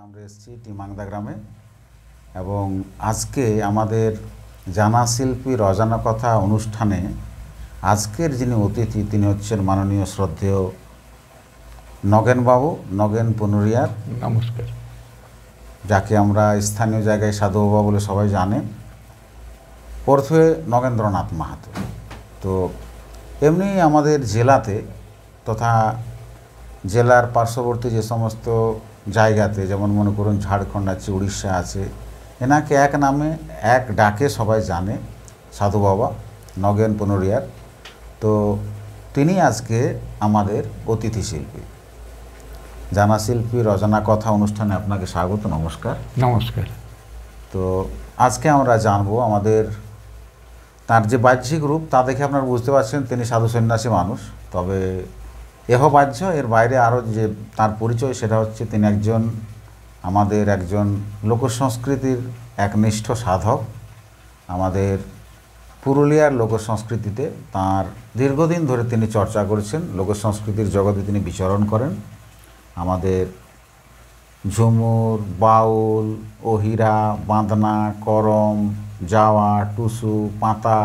আমরা এসেছি টিমাংদা গ্রামে এবং আজকে আমাদের জানা শিল্পীর অজানা কথা অনুষ্ঠানে আজকের যিনি অতিথি তিনি হচ্ছেন মাননীয় শ্রদ্ধেয় নগেনবাবু, নগেন পুনুরিয়ার। নমস্কার। যাকে আমরা স্থানীয় জায়গায় সাধু বাবা বলে সবাই জানে, ওরফে নগেন্দ্রনাথ মাহাতো। তো এমনি আমাদের জেলাতে তথা জেলার পার্শ্ববর্তী যে সমস্ত জায়গাতে, যেমন মনে করুন ঝাড়খণ্ড আছে, উড়িষ্যা আছে, এনাকে এক নামে এক ডাকে সবাই জানে, সাধু বাবা নগেন পুনুরিয়ার। তো তিনি আজকে আমাদের অতিথি শিল্পী। জানা শিল্পীর অজানা কথা অনুষ্ঠানে আপনাকে স্বাগত। নমস্কার। নমস্কার। তো আজকে আমরা জানবো আমাদের তার যে বাহ্যিক রূপ তা দেখে আপনারা বুঝতে পারছেন তিনি সাধু সন্ন্যাসী মানুষ, তবে বাহ্য এর বাইরে আরও যে তার পরিচয় সেটা হচ্ছে তিনি আমাদের একজন লোকসংস্কৃতির একনিষ্ঠ সাধক। আমাদের পুরুলিয়ার লোকসংস্কৃতিতে তার দীর্ঘদিন ধরে তিনি চর্চা করেছেন, লোকসংস্কৃতির জগতে তিনি বিচরণ করেন। আমাদের ঝুমুর, বাউল, ওহিরা, বাঁধনা, করম, জাওয়া, টুসু, পাতা,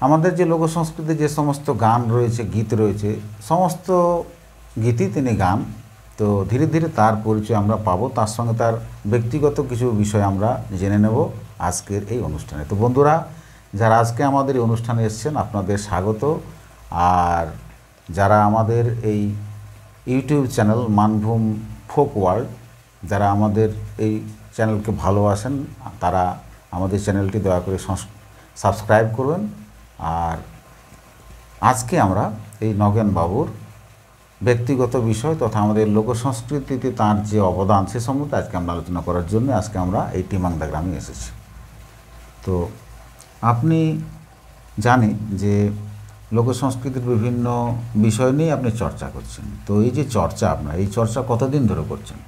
আমাদের যে লোকসংস্কৃতির যে সমস্ত গান রয়েছে, গীত রয়েছে, সমস্ত গীতই তিনি গান। তো ধীরে ধীরে তার পরিচয় আমরা পাবো, তার সঙ্গে তার ব্যক্তিগত কিছু বিষয় আমরা জেনে নেব আজকের এই অনুষ্ঠানে। তো বন্ধুরা, যারা আজকে আমাদের এই অনুষ্ঠানে এসেছেন আপনাদের স্বাগত। আর যারা আমাদের এই YouTube channel Manbhum folk world, যারা আমাদের এই চ্যানেলকে ভালোবাসেন তারা আমাদের চ্যানেলটি দয়া করে সাবস্ক্রাইব করবেন। আর আজকে আমরা এই নগেন বাবুর ব্যক্তিগত বিষয় তথা আমাদের লোকসংস্কৃতিতে তার যে অবদান সে সম্বন্ধে আজকে আমরা আলোচনা করার জন্য আজকে আমরা এই টিমাংদা গ্রামে এসেছি। তো আপনি জানি যে লোকসংস্কৃতির বিভিন্ন বিষয় নিয়ে আপনি চর্চা করছেন। তো এই যে চর্চা, আপনার এই চর্চা কতদিন ধরে করছেন?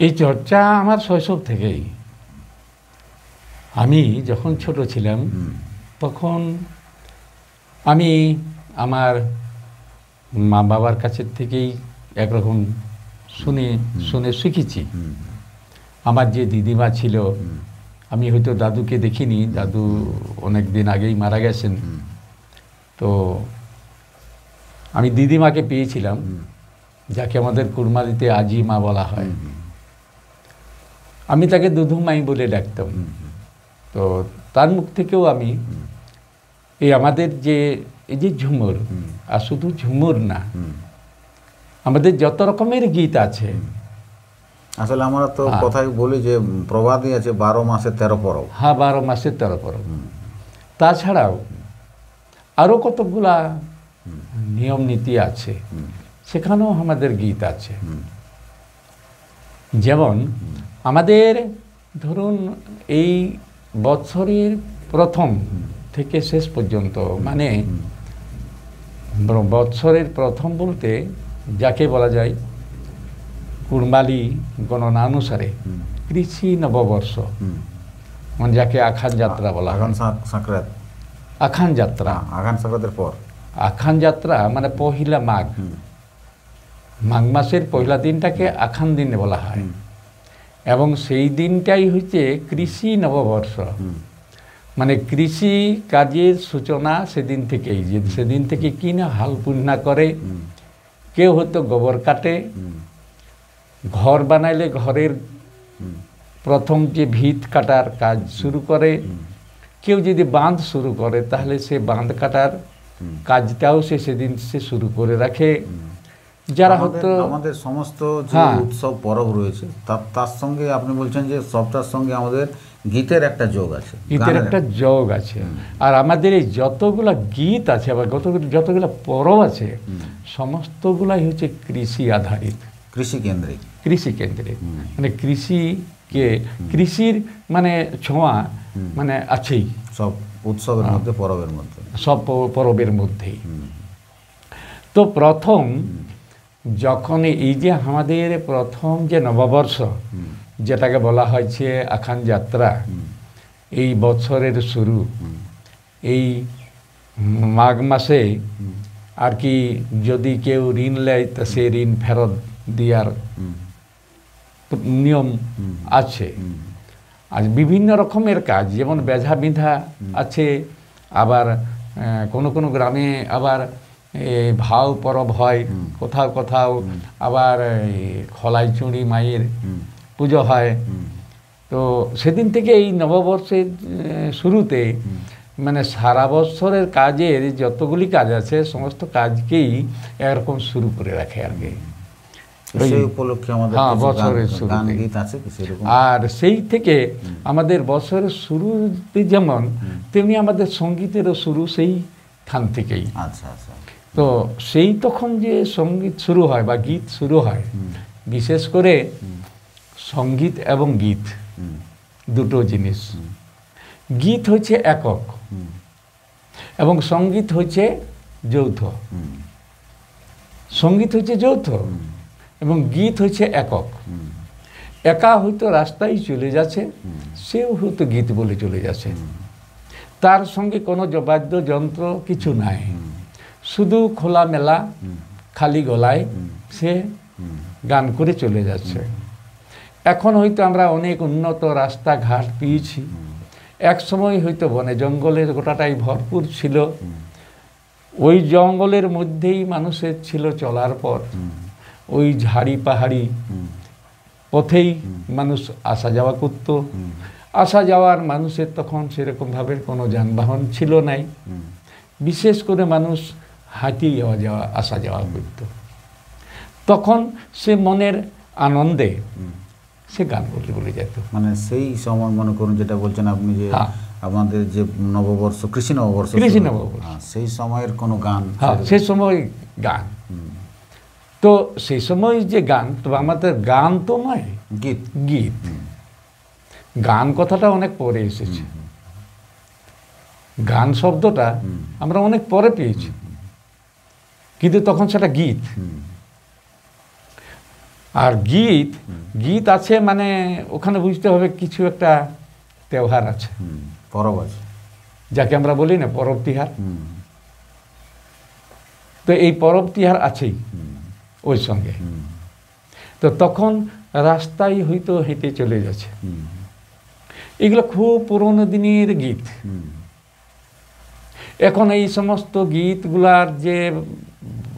এই চর্চা আমার শৈশব থেকেই। আমি যখন ছোট ছিলাম তখন আমি আমার মা বাবার কাছের থেকেই একরকম শুনে শিখেছি। আমার যে দিদিমা ছিল, আমি হয়তো দাদুকে দেখিনি, দাদু অনেক দিন আগেই মারা গেছেন। তো আমি দিদিমাকে পেয়েছিলাম, যাকে আমাদের কুড়মালিতে আজি মা বলা হয়। আমি তাকে দুধুমাই বলে ডাকতাম। তো তার মুখ থেকেও আমি আমাদের এই যে ঝুমুর, আর শুধু ঝুমুর না, আমাদের যত রকমের গীত আছে। আসলে আমরা তো কথাই বলি যে প্রবাদই আছে 12 মাসে 13 পরব। হ্যাঁ, 12 মাসে 13 পরব। তাছাড়াও আরও কতগুলা নিয়ম নীতি আছে, সেখানেও আমাদের গীত আছে। যেমন আমাদের ধরুন এই বছরের প্রথম থেকে শেষ পর্যন্ত, মানে বছরের প্রথম বলতে যাকে বলা যায় কুড়মালি গণনা অনুসারে কৃষি নববর্ষ, মানে যাকে আখান যাত্রা বলা হয়। আখান যাত্রা, আখান সংক্রান্তির পর আখান যাত্রা মানে পহিলা মাঘ, মাঘ মাসের পহিলা দিনটাকে আখান দিনে বলা হয়। এবং সেই দিনটাই হচ্ছে কৃষি নববর্ষ, মানে কৃষি কাজের সূচনা সেদিন থেকেই। যে সেদিন থেকে কি না হাল পুন্না করে, কেউ হয়তো গোবর কাটে, ঘর বানাইলে ঘরের প্রথম যে ভিত কাটার কাজ শুরু করে, কেউ যদি বাঁধ শুরু করে তাহলে সে বাঁধ কাটার কাজটাও সেদিন সে শুরু করে রাখে। যারা হয়তো আমাদের সমস্ত যে উৎসব পরব রয়েছে তার সঙ্গে আপনি বলছেন যে সবটার সঙ্গে আমাদের গীতের একটা যোগ আছে, গীতের একটা যোগ আছে। আর আমাদের এই যতগুলা গীত আছে আবার যতগুলা পরব আছে, সমস্তগুলাই হচ্ছে কৃষি আধারিত, কৃষি কেন্দ্রিক। মানে কৃষির মানে ছোঁয়া মানে আছেই সব উৎসবের মধ্যে, পরবের মধ্যে, সব পরবের মধ্যেই। তো প্রথম যখন এই যে আমাদের প্রথম যে নববর্ষ, যেটাকে বলা হয়েছে আখান যাত্রা, এই বছরের শুরু, এই মাঘ মাসে আর কি যদি কেউ ঋণ নেয় তা সে ঋণ ফেরত দেওয়ার নিয়ম আছে। আর বিভিন্ন রকমের কাজ, যেমন বেঝা বিঁধা আছে, আবার কোনো কোনো গ্রামে আবার ভাও পরব হয়, কোথাও কোথাও আবার খলাই চুঁড়ি মায়ের পুজো হয়। তো সেদিন থেকে এই নববর্ষের শুরুতে মানে সারা বছরের কাজের যতগুলি কাজ আছে সমস্ত কাজকেই একরকম শুরু করে রাখে আর কি। সেই উপলক্ষে আমাদের হ্যাঁ, কিছু বছরের গান শুরুতে। গীত আছে কি সেরকম? আর সেই থেকে আমাদের বছরের শুরুতে যেমন তেমনি আমাদের সঙ্গীতেরও শুরু সেইখান থেকেই। আচ্ছা আচ্ছা। তো সেই তখন যে সঙ্গীত শুরু হয় বা গীত শুরু হয়, বিশেষ করে সঙ্গীত এবং গীত দুটো জিনিস। গীত হচ্ছে একক এবং সঙ্গীত হচ্ছে যৌথ। সঙ্গীত হচ্ছে যৌথ এবং গীত হচ্ছে একক। একা হয়তো রাস্তায় চলে যাচ্ছে, সেও হয়তো গীত বলে চলে যাচ্ছে, তার সঙ্গে কোনো বাদ্যযন্ত্র কিছু নাই, শুধু খোলামেলা খালি গলায় সে গান করে চলে যাচ্ছে। এখন হয়তো আমরা অনেক উন্নত রাস্তাঘাট পেয়েছি, এক সময় হয়তো বনে জঙ্গলের গোটাটাই ভরপুর ছিল, ওই জঙ্গলের মধ্যেই মানুষের ছিল চলার পথ, ওই ঝাড়ি পাহাড়ি পথেই মানুষ আসা যাওয়া করত। আসা যাওয়ার মানুষের তখন সেরকমভাবে কোনো যানবাহন ছিল নাই, বিশেষ করে মানুষ হাঁটি আসা যাওয়া করত। তখন সে মনের আনন্দে সে গান বলে বলে যেত। মানে সেই সময় মনে করুন যেটা বলছেন আপনি যে আমাদের যে নববর্ষ, কৃষি নববর্ষ, সেই সময়ের কোনো গান, হ্যাঁ সেই সময় গান। তো সেই সময় যে গান, তো আমাদের গান তো নয়, গীত। গীত, গান কথাটা অনেক পরে এসেছে। গান শব্দটা আমরা অনেক পরে পেয়েছি, কিন্তু তখন সেটা গীত। আর গীত, গীত আছে মানে ওখানে বুঝতে হবে কিছু একটা তেওহার আছে, পরব আছে, যাকে আমরা বলি না পরব তিহার। তো এই পরব তিহার আছেই ওই সঙ্গে। তো তখন রাস্তায় হয়তো হেঁটে চলে যাচ্ছে, এগুলো খুব পুরনো দিনের গীত। এখন এই সমস্ত গীতগুলার যে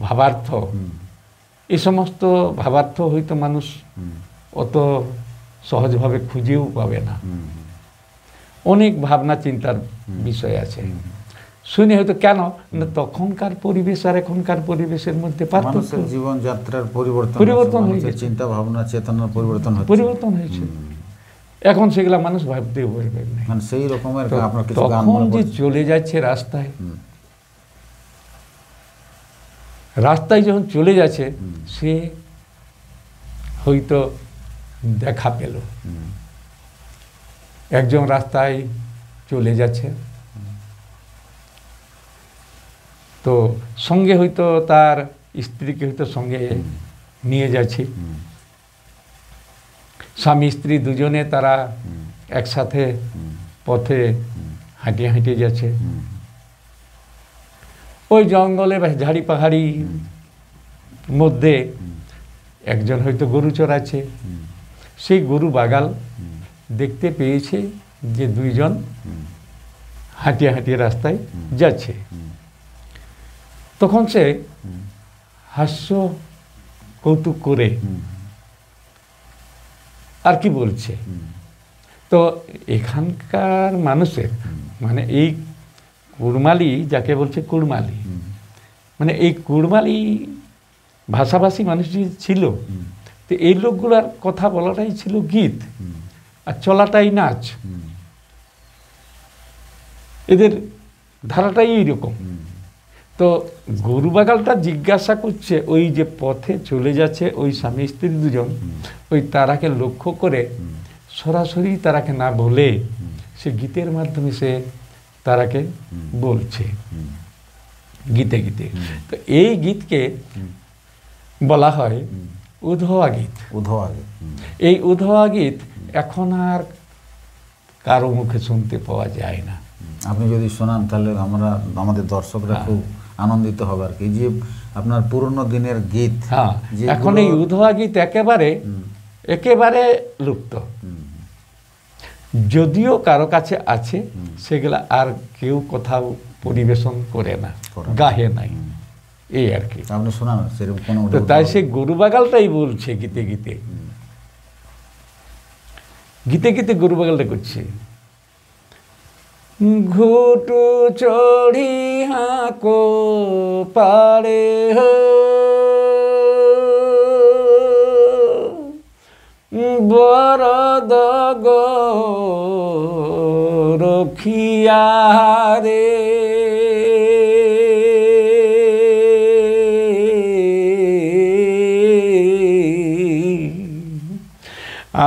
ভাবার্থ, এই সমস্ত ভাবার্থ হয়তো মানুষ অত সহজভাবে খুঁজেও পাবে না, অনেক ভাবনা চিন্তার বিষয় আছে। শুনে হয়তো কেন না তখনকার পরিবেশ আর এখনকার পরিবেশের মধ্যে পার্থক্য, জীবনযাত্রার পরিবর্তন হয়ে গেছে, চিন্তা ভাবনা চেতনার পরিবর্তন হয়েছে। এখন সেগুলা মানুষ ভাবতেও পারবে না। মানে সেই রকমের তখন যে চলে যাচ্ছে রাস্তায়, রাস্তায় যখন চলে যাচ্ছে সে হয়তো দেখা পেল, একজন রাস্তায় চলে যাচ্ছে, তো সঙ্গে হয়তো তার স্ত্রীকে হয়তো সঙ্গে নিয়ে যাচ্ছে, স্বামী স্ত্রী দুজনে তারা একসাথে পথে হাঁটিয়ে হাঁটিয়ে যাচ্ছে। ওই জঙ্গলে বা ঝাড়ি পাহাড়ি মধ্যে একজন হয়তো গরু চড়াচ্ছে, সেই গরু বাগাল দেখতে পেয়েছে যে দুইজন হাঁটিয়ে হাঁটিয়ে রাস্তায় যাচ্ছে। তখন সে হাস্য কৌতুক করে আর কি বলছে, তো এখানকার মানুষের মানে এই কুড়মালি, যাকে বলছে কুড়মালি, মানে এই কুড়মালি ভাষাভাষী মানুষ ছিল, তো এই লোকগুলার কথা বলাটাই ছিল গীত আর চলাটাই নাচ, এদের ধারাটাই এইরকম। তো গরু বাগালটা জিজ্ঞাসা করছে ওই যে পথে চলে যাচ্ছে ওই স্বামী স্ত্রী দুজন, ওই তারাকে লক্ষ্য করে সরাসরি তারাকে না বলে সে গীতের মাধ্যমে সে তারাকে বলছে গীতে গীতে। তো এই গীতকে বলা হয় উধোয়া গীত। উধোয়া গীত, এই উধোয়া গীত এখন আর কারো মুখে শুনতে পাওয়া যায় না। আপনি যদি শোনান তাহলে আমরা, আমাদের দর্শকরা খুব আনন্দিত হবে আর কি, যে আপনার পুরনো দিনের গীত। হ্যাঁ, এখন এই উধোয়া গীত একেবারে একেবারে লুপ্ত। যদিও কারো কাছে আছে, সেগুলা আর কেউ কোথাও পরিবেশন করে না, গাহে নাই, এই আর কি। আপনি শোনান সেরকম কোনো। তো তাই সে গরু বাগালটাই বলছে গীতে গীতে, গীতে গীতে গরু বাগালটা করছে, ঘুটু চড়ি হাঁকো পাড়ে হো বরদ গো রখিয়া রে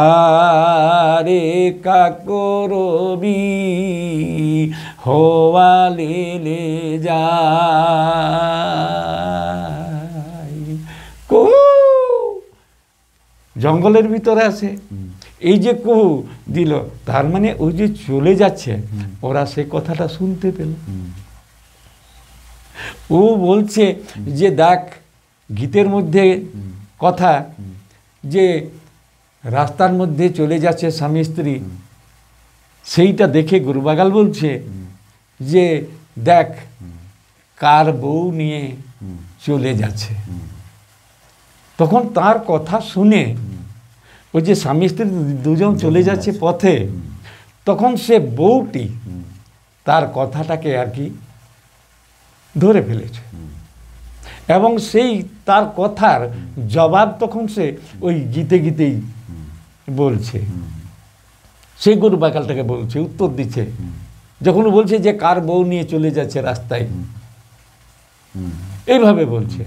আরে কাকরবি হওয়ালে যায়, জঙ্গলের ভিতরে আছে, এই যে কুহু দিল, তার মানে ওই যে চলে যাচ্ছে, ওরা সে কথাটা শুনতে পেল। ও বলছে যে দেখ, গীতের মধ্যে কথা যে রাস্তার মধ্যে চলে যাচ্ছে স্বামী স্ত্রী, সেইটা দেখে গরুবাগাল বলছে যে দেখ কার বউ নিয়ে চলে যাচ্ছে। তখন তার কথা শুনে ওই যে স্বামী স্ত্রী দুজন চলে যাচ্ছে পথে, তখন সে বউটি তার কথাটাকে আর কি ধরে ফেলেছে, এবং সেই তার কথার জবাব তখন সে ওই গীতে গীতেই বলছে, সেই গরু বাকালটাকে বলছে, উত্তর দিচ্ছে, যখন বলছে যে কার বউ নিয়ে চলে যাচ্ছে রাস্তায়, এইভাবে বলছে,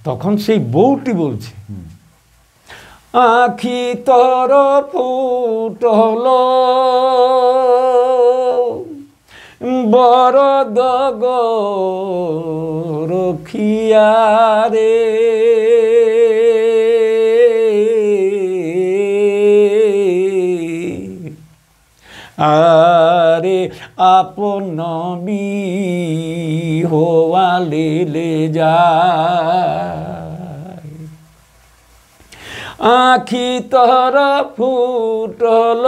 তখন সেই বউটি বলছে, আখি তর ফুটল বরদ গো রখিয়া রে আরে আপন হওয়ালে যায়, আখি তর ফুটল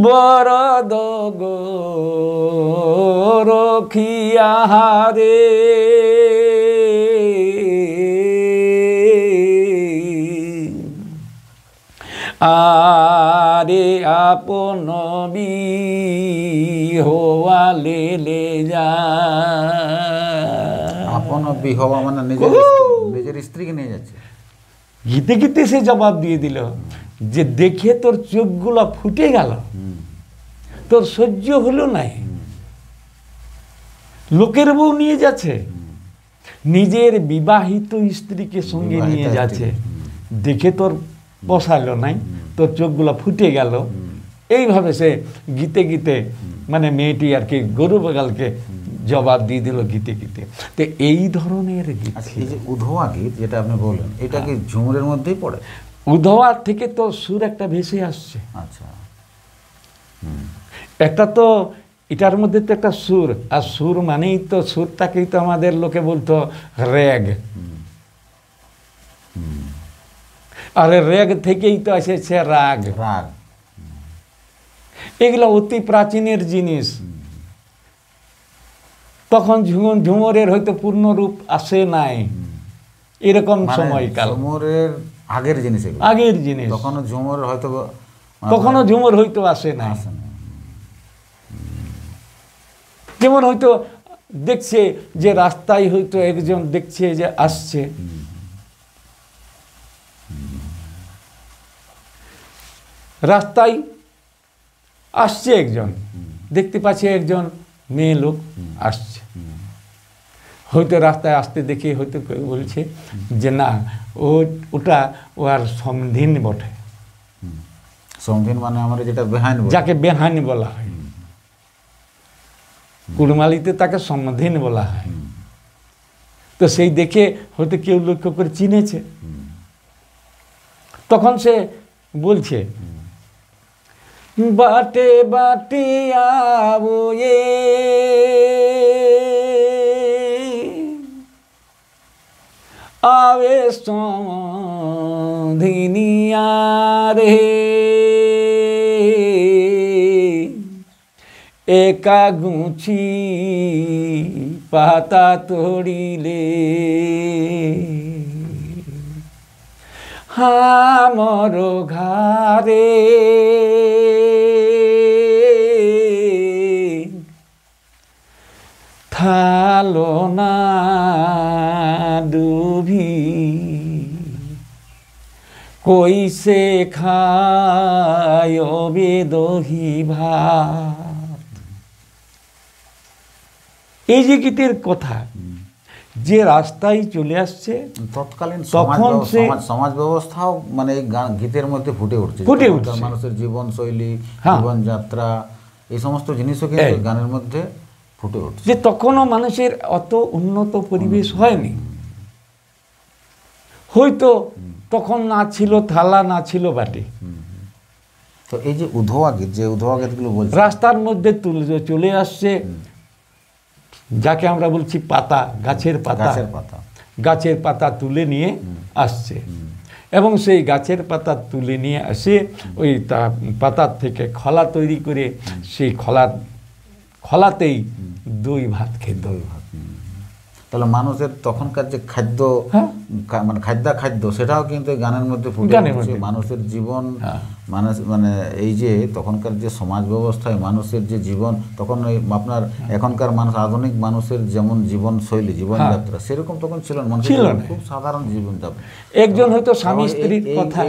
বরদ গো রখিয়া রে আরে আপন হওয়ালে যায়। আপন হওয়া মানে নিজের স্ত্রীকে নিয়ে যাচ্ছে। গীতে গীতে সে জবাব দিয়ে দিল যে দেখে তোর চোখগুলো ফুটে গেল, তোর সহ্য হলো নাই, লোকের বউ নিয়ে যাচ্ছে, নিজের বিবাহিত স্ত্রীকে সঙ্গে নিয়ে যাচ্ছে, দেখে তোর পোষালো নাই, তোর চোখগুলো ফুটে গেল। এইভাবে সে গীতে গীতে মানে মেয়েটি আর কি গরু বাগালকে জবাব দিয়ে দিল গীতে গীতে। তো এই ধরনের গীত। এই যে উধোয়া গীত যেটা আপনি বললেন, এটা কি ঝুমুরের মধ্যেই পড়ে? উধোয়ার থেকে তো সুর একটা ভেসে আসছে। আচ্ছা, একটা তো এটার মধ্যে তো একটা সুর, আর সুর মানেই তো সুরটাকেই তো আমাদের লোকে বলতো রেগ, আর রেগ থেকেই তো এসেছে রাগ। রাগ এগুলো অতি প্রাচীনের জিনিস। তখন ঝুমুরের হয়তো পূর্ণরূপ আসে নাই, এরকম সময়কাল, ঝুমুরের আগের জিনিস, আগের জিনিস। তখনও ঝুমুর হয়তো তখনও ঝুমুর হয়তো আসে নাই। যেমন হয়তো দেখছে যে রাস্তায় হয়তো একজন দেখছে যে আসছে, রাস্তায় আসছে একজন, দেখতে পাচ্ছে একজন মেয়ে লোক আসছে, হয়তো রাস্তায় আসতে দেখে হয়তো বলছে যে না ওটা ও আর সমধিন বটে। সমধিন মানে আমার যেটা বেহাইন, যাকে বেহানি বলা হয়, কুড়মালিতে তাকে সমধিন বলা হয়। তো সেই দেখে হয়তো কেউ লক্ষ্য করে চিনেছে, তখন সে বলছে বাটে বাটিয়াবো আবে রাঁধিনিয়া রে একা গুছি পাতা তড়িলে হামর ঘারে থালো না ডুবি কইসে খায় দহি ভাত। এই যে গীতের কথা, যে রাস্তায় চলে আসছে তৎকালীন তখন সমাজ ব্যবস্থাও মানে এই গীতের মধ্যে ফুটে উঠছে, মানুষের জীবনশৈলী, জীবনযাত্রা, এই সমস্ত জিনিসও কিন্তু গানের মধ্যে ফুটে উঠছে। যে তখনও মানুষের অত উন্নত পরিবেশ হয়নি, হয়তো তখন না ছিল থালা, না ছিল বাটি। তো এই যে উধোয়া গীত, যে উধোয়া গীতগুলো বলছে রাস্তার মধ্যে চলে আসছে, যাকে আমরা বলছি পাতা, গাছের পাতা, গাছের পাতা তুলে নিয়ে আসছে, এবং সেই গাছের পাতা তুলে নিয়ে আসে ওই পাতার থেকে খলা তৈরি করে সেই খলাতেই দই ভাত খেত। তাহলে মানুষের তখনকার যে খাদ্য, মানে খাদ্য সেটাও কিন্তু গানের মধ্যে ফুটে উঠছে। মানুষের জীবন, মানে এই যে তখনকার যে সমাজ ব্যবস্থায় মানুষের যে জীবন, তখন ওই আপনার এখনকার মানুষ, আধুনিক মানুষের যেমন জীবনশৈলী, জীবনযাত্রা সেরকম তখন ছিল না, খুব সাধারণ জীবনযাত্রা। একজন হয়তো স্বামী স্ত্রীর কথা,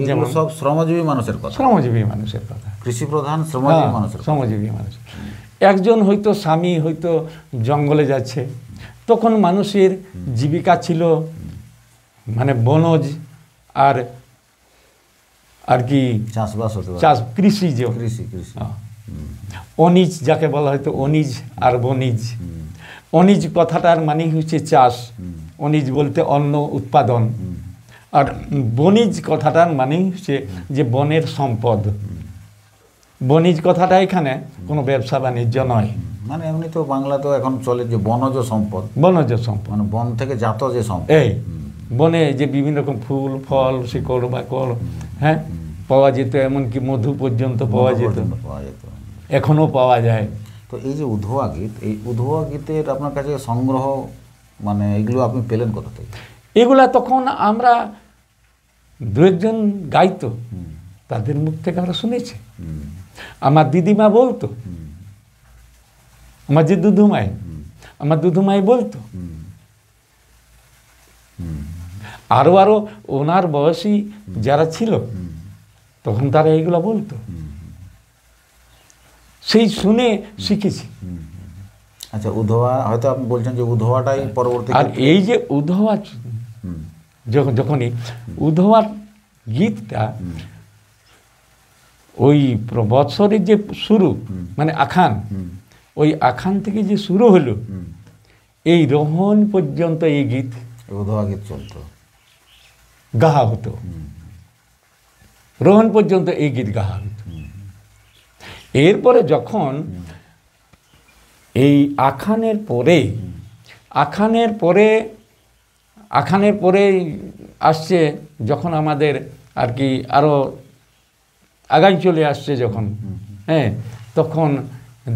এগুলো সব শ্রমজীবী মানুষের কথা, শ্রমজীবী মানুষের কথা, কৃষি প্রধান শ্রমজীবী মানুষের, শ্রমজীবী মানুষ। একজন হয়তো স্বামী হয়তো জঙ্গলে যাচ্ছে, তখন মানুষের জীবিকা ছিল মানে বনজ আর কি চাষবাস, কৃষি, অনিজ যাকে বলা হয়তো অনিজ আর বনিজ। অনিজ কথাটার মানে হচ্ছে চাষ, অনিজ বলতে অন্ন উৎপাদন, আর বনিজ কথাটার মানে হচ্ছে যে বনের সম্পদ। বনিজ কথাটা এখানে কোনো ব্যবসা বাণিজ্য নয়, মানে এমনি তো বাংলা তো এখন চলে যে বনজ সম্পদ, বনজ সম্পদ মানে বন থেকে জাত যে সম্পদ। এই বনে যে বিভিন্ন রকম ফুল ফল, শিকড় বাকড়, হ্যাঁ, পাওয়া যেত, এমনকি মধু পর্যন্ত পাওয়া যেত, এখনো পাওয়া যায়। তো এই যে উধোয়া গীত, এই উধোয়া গীতের আপনার কাছে সংগ্রহ, মানে এগুলো আপনি পেলেন কোথা থেকে? এগুলা তখন আমরা দু একজন গাইতো, তাদের মুখ থেকে আমরা শুনেছি। আমার দিদিমা বলতো, আমার যে দুধুমাই, আমার দুধুমাই বলতো, আরো ওনার বয়সী যারা ছিল তখন তারা এইগুলা বলতো, সেই শুনে শিখেছি। আচ্ছা, উধোয়া হয়তো আপনি বলছেন যে উধোয়াটাই পরবর্তী। আর এই যে উধোয়া, যখনই উধোয়া গীতটা ওই বৎসরের যে শুরু, মানে আখান, ওই আখান থেকে যে শুরু হলো এই রোহন পর্যন্ত এই গীত, উধোয়া গীত চলতো, গাহা হতো। রোহন পর্যন্ত এই গীত গাহা হতো। এরপরে যখন এই আখানের পরে আসছে, যখন আমাদের আর কি আরো আগাই চলে আসছে যখন, হ্যাঁ, তখন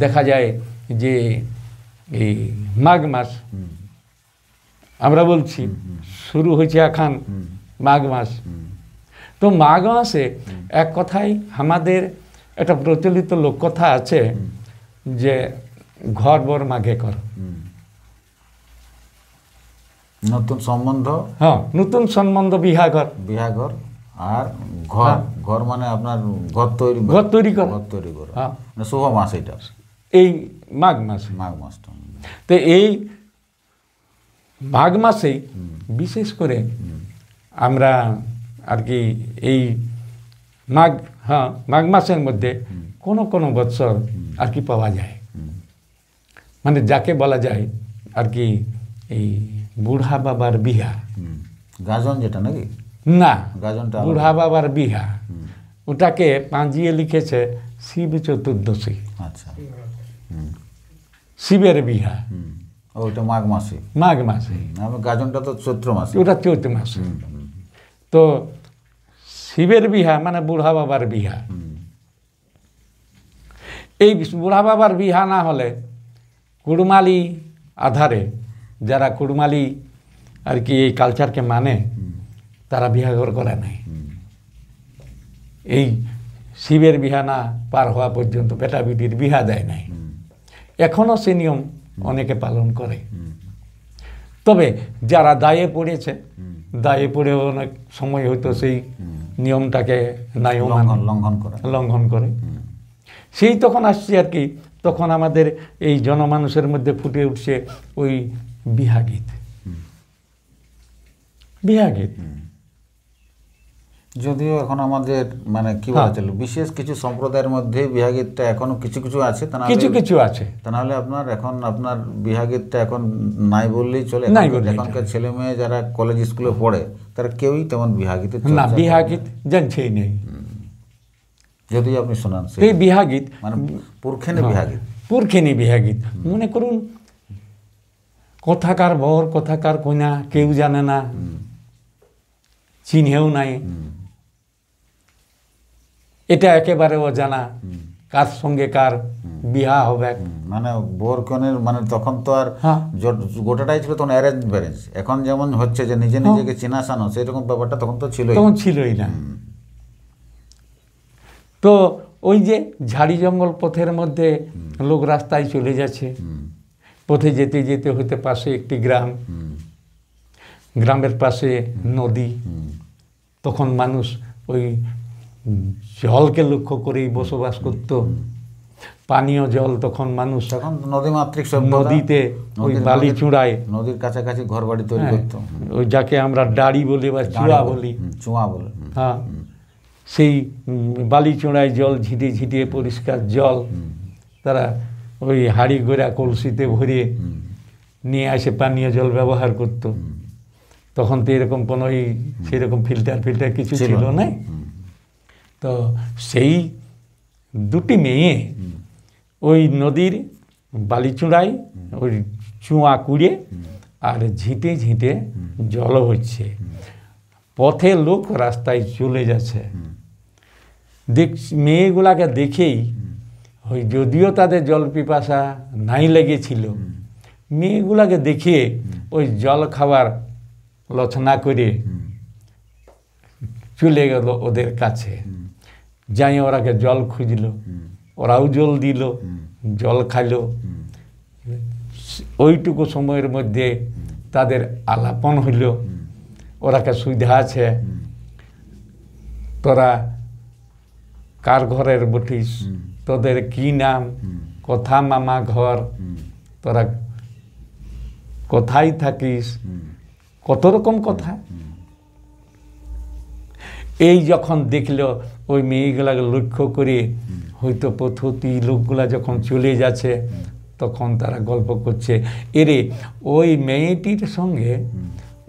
দেখা যায় যে এই মাঘ মাস, আমরা বলছি শুরু হয়েছে আখান, মাঘ মাস। তো মাঘ মাসে এক কথায় আমাদের একটা প্রচলিত লোককথা আছে যে ঘর বর মাঘে কর। নতুন সম্বন্ধ, হ্যাঁ, নতুন সম্বন্ধ বিহাঘর, আর ঘর মানে আপনার ঘর তৈরি করা, মানে শুভ মাস এটা, এই মাঘ মাসটা। তো এই মাঘ মাসেই বিশেষ করে আমরা আর কি এই মাঘ মাসের মধ্যে কোনো বৎসর আর কি পাওয়া যায়, মানে যাকে বলা যায় আর কি এই বুড়া বাবার বিহা, গাজন যেটা নাকি, না, গাজনটা বুড়া বাবার বিহা, ওটাকে পাঁজিয়ে লিখেছে শিব চতুর্দশী। আচ্ছা, শিবের বিহা, ওইটা মাঘ মাসে, গাজনটা তো চৈত্র মাসে, ওটা চৈত্র মাসে। তো শিবের বিহা মানে বুড়া বাবার বিহা। এই বুড়া বাবার বিহা না হলে কুড়মালি আধারে যারা কুড়মালি আর কি এই কালচারকে মানে তারা বিহাঘর করে নাই। এই শিবের বিহা না পার হওয়া পর্যন্ত বেটা বিটির বিহা দেয় নাই। এখনও সে নিয়ম অনেকে পালন করে। তবে যারা দায়ে পড়েছে, দায়ে পড়ে অনেক সময় হয়তো সেই নিয়মটাকে লঙ্ঘন করে, সেই তখন আসছে আর কি, তখন আমাদের এই জনমানুষের মধ্যে ফুটে উঠছে ওই বিহাগীত। বিহাগীত যদিও এখন আমাদের মানে কি বলা চলে, বিশেষ কিছু সম্প্রদায়ের মধ্যে বিহাগীতটা এখনো কিছু কিছু আছে, কিছু আছে। তা নাহলে আপনার বিহাগীতটা এখন নাই বললেই চলে। এখনকার ছেলে মেয়ে যারা কলেজ স্কুলে পড়ে তারা কেউই তেমন বিহাগীতে না, বিহাগীত জানছেই নেই। যদি আপনি শোনান এই বিহাগীত মানে পুরখেনি বিহাগীত, পুরখেনি বিহাগীত। মনে করুন কথাকার বর কথাকার কন্যা কেউ জানে না, চিনেও নাই, এটা একেবারে অজানা কার সঙ্গে কার বিহা হবে। মানে বোর কনের মানে তখন তো আর গোটাটাই ছিল তখন অ্যারেঞ্জ ম্যারেজ। এখন যেমন হচ্ছে যে নিজে নিজেকে চেনাশানো, সেরকম ব্যাপারটা তখন তো ছিলই না। তো ওই যে ঝাড়ি জঙ্গল পথের মধ্যে লোক রাস্তায় চলে যাচ্ছে, পথে যেতে যেতে হতে পাশে একটি গ্রাম, গ্রামের পাশে নদী। তখন মানুষ ওই জলকে লক্ষ্য করেই বসবাস করত। পানীয় জল তখন মানুষ এখন নদীমাতৃক নদীতে ওই বালি চূড়ায় নদীর কাছাকাছি ঘর বাড়ি তৈরি করত, ওই যাকে আমরা ডাড়ি বলি বা চুয়া বলি, হ্যাঁ, সেই বালি চূড়ায় জল ঝিটিয়ে ঝিটিয়ে পরিষ্কার জল তারা ওই হাঁড়ি গোড়া কলসিতে ভরিয়ে নিয়ে আসে পানীয় জল ব্যবহার করত। তখন তো এরকম কোনো সেরকম ফিল্টার কিছু ছিল না। তো সেই দুটি মেয়ে ওই নদীর বালিচূড়ায় ওই চুয়া কুড়ে আর ঝিঁটে ঝিঁটে জল হচ্ছে, পথে লোক রাস্তায় চলে যাচ্ছে। মেয়েগুলাকে দেখেই ওই যদিও তাদের জল পিপাসা নাই লেগেছিল, মেয়েগুলাকে দেখে ওই জল খাবার লছনা করে চলে গেল ওদের কাছে। যাই ওরাকে জল খুঁজল, ওরাও জল দিল, জল খাইল। ওইটুকু সময়ের মধ্যে তাদের আলাপন হইল। ওরাকে সুবিধা আছে, তোরা কার ঘরের বটিস, তোদের কি নাম, কোথা মামা ঘর, তোরা কোথায় থাকিস, কত রকম কথা। এই যখন দেখলো ওই মেয়েগুলাকে লক্ষ্য করে, হয়তো পথতি লোকগুলা যখন চলে যাচ্ছে, তখন তারা গল্প করছে, এরে ওই মেয়েটির সঙ্গে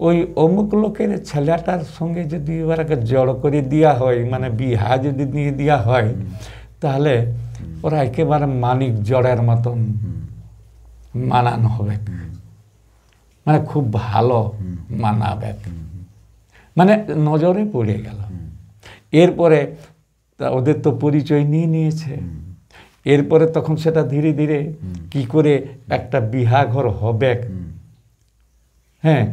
ওই অমুক লোকের ছেলেটার সঙ্গে যদি ওরাকে জড় করে দেওয়া হয়, মানে বিহা যদি নিয়ে দেওয়া হয়, তাহলে ওরা একেবারে মানিক জড়ের মতন মানানো হবে, মানে খুব ভালো মানাবে, মানে নজরে পড়ে গেল। এরপরে ওদের তো পরিচয় নিয়ে নিয়েছে, এরপরে তখন সেটা ধীরে ধীরে কি করে একটা বিহাঘর হবে, হ্যাঁ,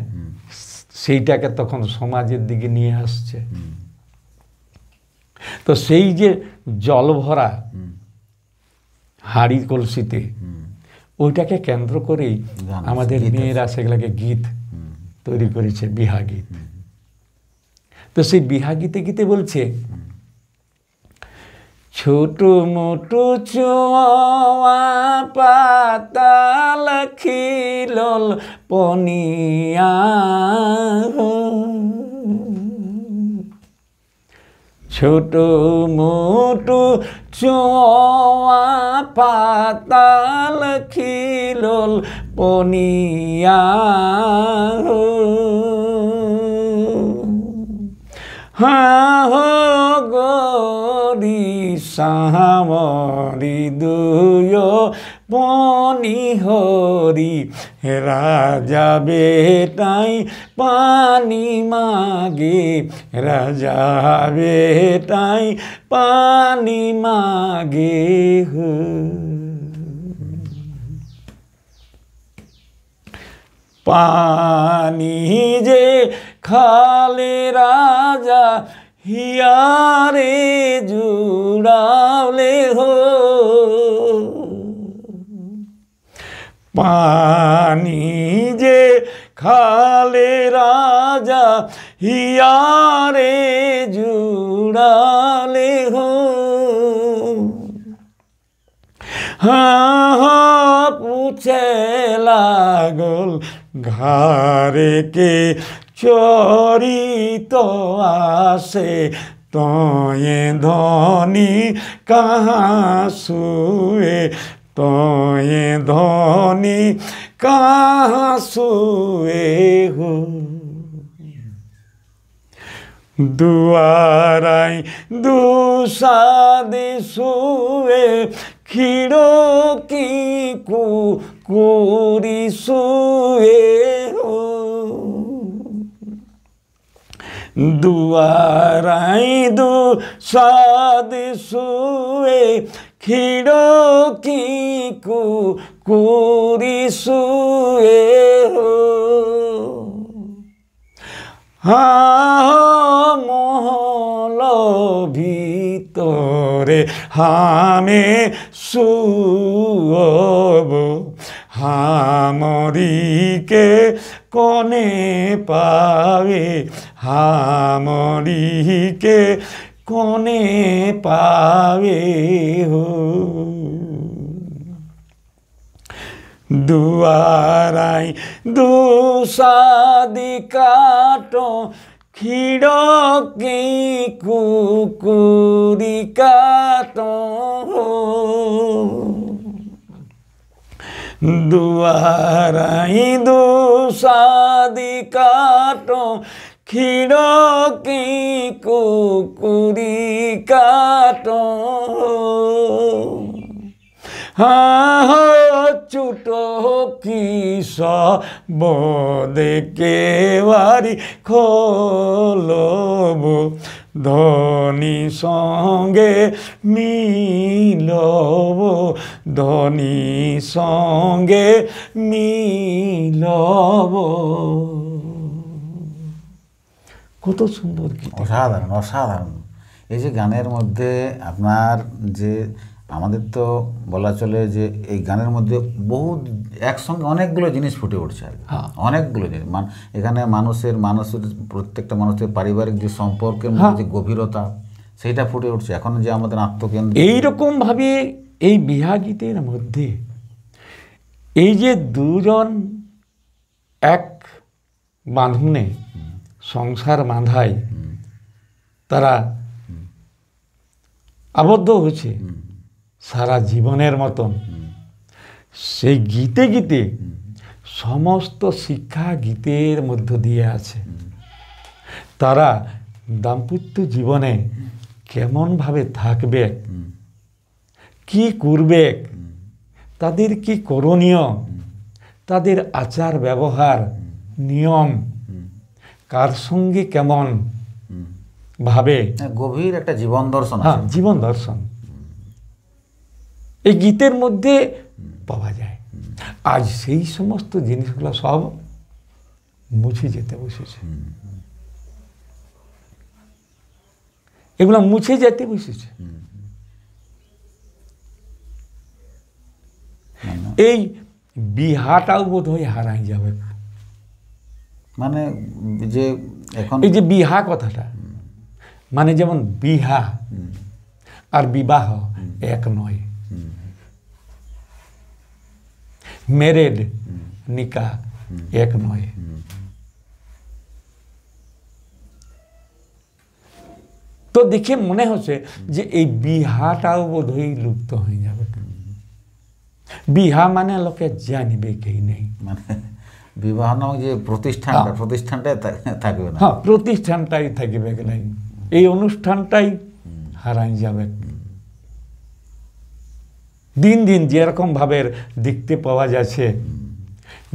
সেইটাকে তখন সমাজের দিকে নিয়ে আসছে। তো সেই যে জল ভরা হাঁড়ি কলসিতে, ওইটাকে কেন্দ্র করেই আমাদের মেয়েরা সেগুলাকে গীত তৈরি করেছে, বিহা গীত। তো সেই বিহা গীতে গীতে বলছে, ছোট মোটো চোয়া পাতাল খিলল পনিয়া, ছোট মোটো চোয়া পাতাল খিলল পনিয়া, গরি সামরি দুয় পনি হরি রাজা বেটাই পানি মাগে রাজা বেটাই পানি মাগে হো। পানি যে খালে রাজা হিয়ারে জুড়ালে হো। পানি যে খালে রাজা হিয়ারে জুড়ালে হো। পুছে লাগল ঘরে কে চরিত আসে তয়ে ধনী কাহা শুয়ে তয়ে ধনী কাহা শুয়ে হো। দুয়ারাই দুসাদে শুয়ে খিড়কি কুকুরি শুয়ে হো। দুয়ারাই দুসাদে শুয়ে খিড়কি কুকুরি শুয়ে হো। মহল ভিতরে হামে শুয়ব হামরিকে কনে পাবে হামরিকে কনে পাবে হো। দুয়ারাই দুসাদি কাটো খিড়কি কুকুরি কাটো। দুয়ারাই দুসাদি কাটো খিড়কি কুকুরি কাটো। চুটো কিস বদে কেবারি খোলব ধনী সঙ্গে মিলব ধনী সঙ্গে মিলব। কত সুন্দর গীত, অসাধারণ অসাধারণ। এই যে গানের মধ্যে আপনার যে আমাদের তো বলা চলে যে এই গানের মধ্যে বহু একসঙ্গে অনেকগুলো জিনিস ফুটে উঠছে আর কি। অনেকগুলো জিনিস এখানে মানুষের প্রত্যেকটা মানুষের পারিবারিক যে সম্পর্কের মধ্যে যে গভীরতা সেইটা ফুটে উঠছে। এখন যে আমাদের আত্মকেন্দ্র এইরকমভাবে এই বিহা গীতের মধ্যে এই যে দুজন এক বাঁধনে সংসার বাঁধায় তারা আবদ্ধ হয়েছে সারা জীবনের মতন। সেই গীতে গীতে সমস্ত শিক্ষা গীতের মধ্য দিয়ে আছে। তারা দাম্পত্য জীবনে কেমনভাবে থাকবে, কি করবে, তাদের কি করণীয়, তাদের আচার ব্যবহার নিয়ম, কার সঙ্গে কেমন ভাবে, গভীর একটা জীবন দর্শন। হ্যাঁ, জীবন দর্শন এই গীতের মধ্যে পাওয়া যায়। আজ সেই সমস্ত জিনিসগুলো সব মুছে যেতে বসেছে। এগুলো মুছে যেতে বসেছে। এই বিহাটাও বোধ হয় হারাই যাবে। মানে যে এখন এই যে বিহা কথাটা, মানে যেমন বিহা আর বিবাহ এক নয়। ম্যারেড নিকা এক নয়। তো দেখে মনে হচ্ছে যে এই বিহাটাও বোধহয় লুপ্ত হয়ে যাবে। বিহা মানে লোকে জানিবে কেই নেই, মানে বিবাহ নামক যে প্রতিষ্ঠানটাই থাকবে না। হ্যাঁ, প্রতিষ্ঠানটাই থাকবে নাই, এই অনুষ্ঠানটাই হারাই যাবে। দিন দিন যেরকম ভাবে দেখতে পাওয়া যাচ্ছে,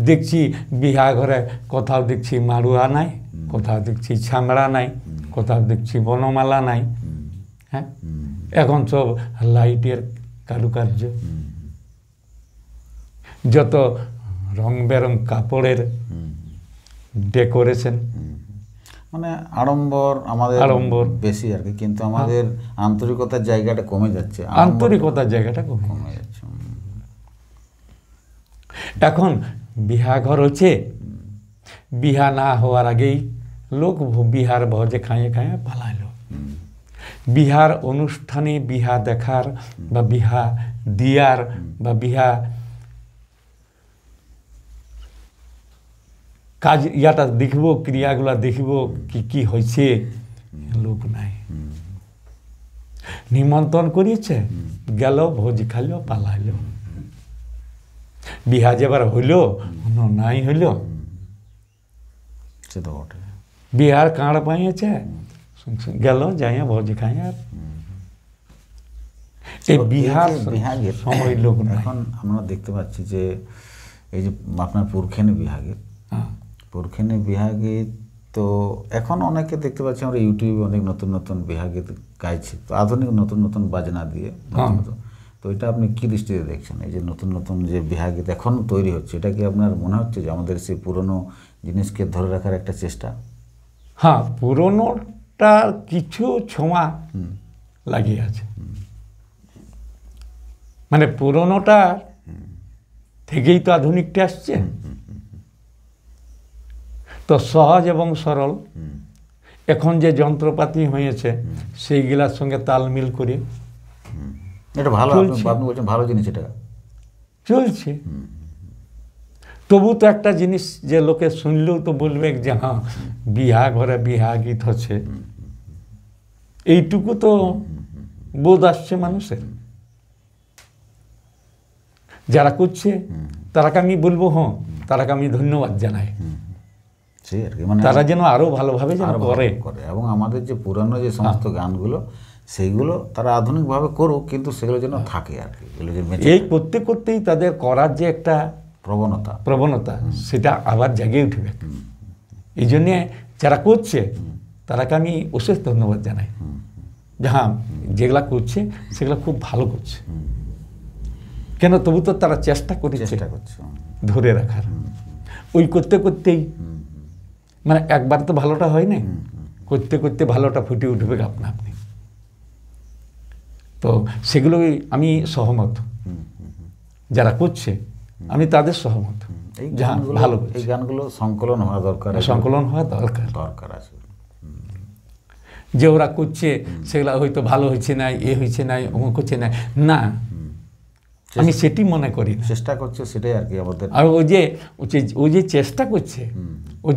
দেখছি বিহা ঘরে কোথাও দেখছি মাড়ুয়া নাই, কোথাও দেখছি ছামড়া নাই, কোথাও দেখছি বনমালা নাই। হ্যাঁ, এখন সব লাইটের কারুকার্য, যত রং বেরং কাপড়ের ডেকোরেশন, মানে আড়ম্বর আমাদের আড়ম্বর বেশি আর কি, কিন্তু আমাদের আন্তরিকতার জায়গাটা কমে যাচ্ছে, আন্তরিকতার জায়গাটা কমে যাচ্ছে। এখন বিহাঘর হচ্ছে, বিহা না হওয়ার আগেই লোক বিহার ভোজে খাইয়ে খাইয়ে পালাইলো। বিহার অনুষ্ঠানে বিহা দেখার বা বিহা দিয়ার বা বিহা কাজ ইয়াটা দেখব, ক্রিয়াগুলা দেখব কি কি হয়েছে, লোক নাই। নিমন্ত্রণ করিয়েছে, গেল ভোজ খাইল পালাইল। বিহা যেবার হইল নাই হইল, সে তো বটে। বিহার কাঁড় পাইয়েছে, গেল যাইয়া ভোজ খাইয়া। এই বিহার বিহাগের সময় লোক নাই। এখন আমরা দেখতে পাচ্ছি যে এই যে আপনার পুরখেনে বিহাগের, পুরখেনে বিহাগীত তো এখন অনেকে দেখতে পাচ্ছি আমরা ইউটিউবে অনেক নতুন নতুন বিহাগীত গাইছে, তো আধুনিক নতুন নতুন বাজনা দিয়ে। তো এটা আপনি কি দৃষ্টিতে দেখছেন, এই যে নতুন নতুন যে বিহাগীত এখন তৈরি হচ্ছে, এটা কি আপনার মনে হচ্ছে যে আমাদের সেই পুরনো জিনিসকে ধরে রাখার একটা চেষ্টা? হ্যাঁ, পুরনোটার কিছু ছোঁয়া লাগিয়ে আছে, মানে পুরনোটা থেকেই তো আধুনিকটা আসছে। তো সহজ এবং সরল এখন যে যন্ত্রপাতি হয়েছে সেইগুলার সঙ্গে তালমিল করে এটা ভালো, আপনি বলছেন ভালো জিনিস, এটা চলছে। তবু তো একটা জিনিস যে লোকে শুনলেও তো বলবে যে হ্যাঁ বিহা ঘরে বিহা গীত হচ্ছে, এইটুকু তো বোধ আসছে মানুষের। যারা করছে তারাকে আমি বলবো, হ্যাঁ তারাকে আমি ধন্যবাদ জানাই, সেই আর কি, মানে তারা যেন আরো ভালোভাবে যেন করে। এবং আমাদের যে পুরানো যে সমস্ত গানগুলো সেইগুলো তারা আধুনিকভাবে করুক, কিন্তু সেগুলো যেন থাকে আর কি, এই করতে করতেই তাদের করার যে একটা প্রবণতা সেটা আবার জাগিয়ে উঠবে। এই জন্যে যারা করছে তারাকে আমি অশেষ ধন্যবাদ জানাই, যে হ্যাঁ যেগুলা করছে সেগুলো খুব ভালো করছে। কেন, তবু তো তারা চেষ্টা করছে ধরে রাখার। ওই করতে করতেই মানে একবার তো ভালোটা হয় না, করতে করতে ভালোটা ফুটে উঠবে আপনা আপনি। তো সেগুলোই আমি সহমত, যারা করছে আমি তাদের সহমত। এই গানগুলো সংকলন হওয়া দরকার, দরকার আছে। যে ওরা করছে সেগুলা হয়তো ভালো হয়েছে না, এ হয়েছে না, অমুক হচ্ছে না, না আমি সেটি মনে করি। চেষ্টা করছে সেটাই আর কি আমাদের। আর ও যে চেষ্টা করছে, ওর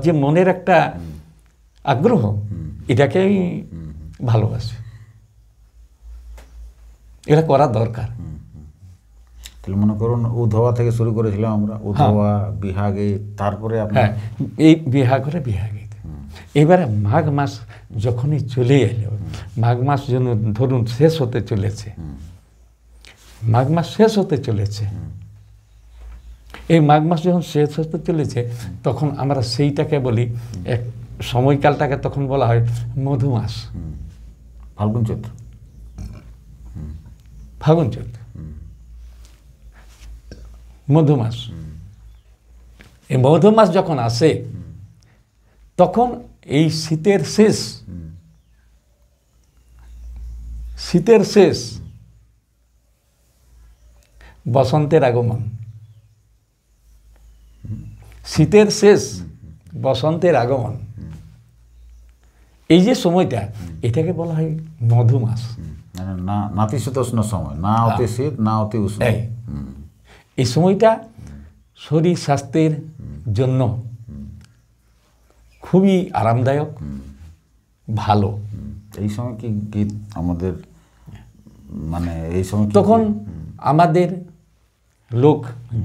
যে মনের একটা আগ্রহ, এটাকে আমি ভালোবাসি, এটা করা দরকার। তাহলে মনে করুন উধোয়া থেকে শুরু করেছিলাম আমরা, উধোয়া বিহাগে, তারপরে হ্যাঁ এই বিহা করে বিহাগে। এবারে মাঘ মাস যখনই চলে এলো, মাঘ মাস যেন ধরুন শেষ হতে চলেছে, মাঘ মাস শেষ হতে চলেছে, এই মাঘ মাস যখন শেষ হতে চলেছে তখন আমরা সেইটাকে বলি, এক সময়কালটাকে তখন বলা হয় মধু মাস, ফাল্গুন চৈত্র। মধু মাস। এই মধু মাস যখন আসে তখন এই শীতের শেষ বসন্তের আগমন, শীতের শেষ বসন্তের আগমন, এই যে সময়টা এটাকে বলা হয় মধু মাস। নাতিশীতোষ্ণ সময়, না অতি শীত না অতি উষ্ণ। এই সময়টা শরীর স্বাস্থ্যের জন্য খুবই আরামদায়ক, ভালো। এই সময় কি গীত আমাদের মানে এই সময় তখন আমাদের লোক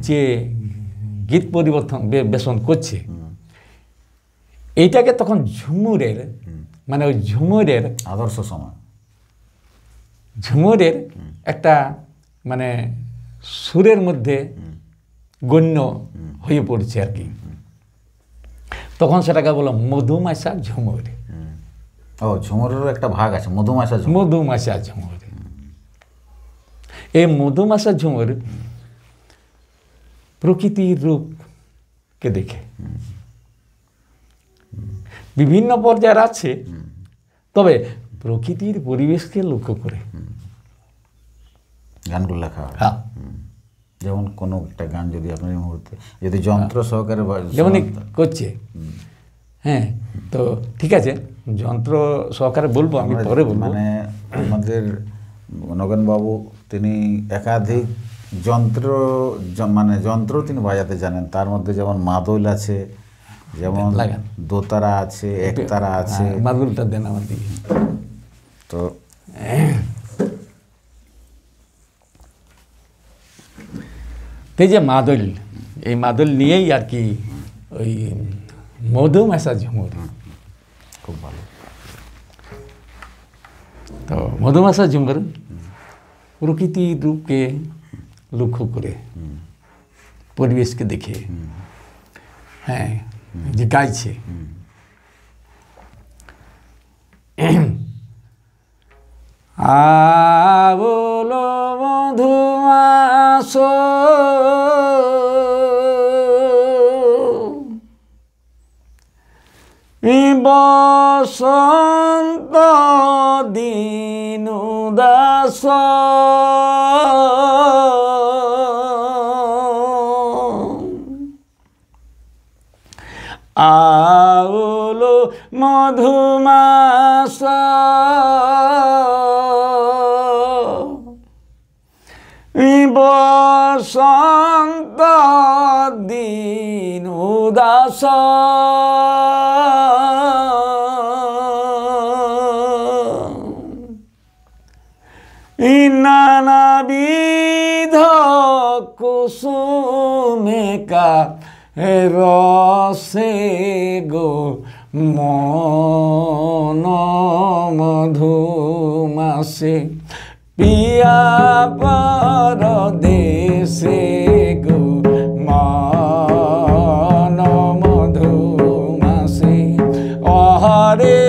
যে গীত পরিবেশন করছে এইটাকে তখন ঝুমুরের মানে ওই ঝুমুরের আদর্শ সময়, ঝুমুরের একটা মানে সুরের মধ্যে গণ্য হয়ে পড়ছে আর কি। তখন সেটাকে বলো মধুমাশা ঝুমুর। ও, ঝুমুরেরও একটা ভাগ আছে, মধুমাশা ঝুমুর। মধুমাশা ঝুমুর। এই মধুমাশা ঝুমুর প্রকৃতির রূপকে দেখে বিভিন্ন পর্যায়ের আছে, তবে প্রকৃতির পরিবেশকে লক্ষ্য করে গানগুলো লেখা হয়। হ্যাঁ, যেমন কোনো একটা গান যদি আপনার এই মুহূর্তে যদি যন্ত্র সহকারে যেমন করছে, হ্যাঁ, তো ঠিক আছে, যন্ত্র সহকারে বলবো, আমি পরে বলবো। মানে আমাদের নগেনবাবু তিনি একাধিক যন্ত্র তিনি বাজাতে জানেন। তার মধ্যে যেমন মাদল আছে, যেমন দোতারা আছে, একতারা আছে। মাদলটা দেন আমার দিকে। তো এই যে মাদল, এই মাদল নিয়েই আর কি ওই মধুমাশা ঝুমুর। খুব ভালো। তো মধুমাশা ঝুমুর প্রকৃতির রূপকে লক্ষ্য করে, পরিবেশকে দেখে, হ্যাঁ, যে গাইছে। আবলো মধুমাস বসন্ত দিনু দাস আউলো মধুমাস বসন্ত দিনু দাস নানাবিধ কুসুমেকা রসে গো মন মধুমাসে পিয়া পরদেশে গো মন মধুমাসে অহরে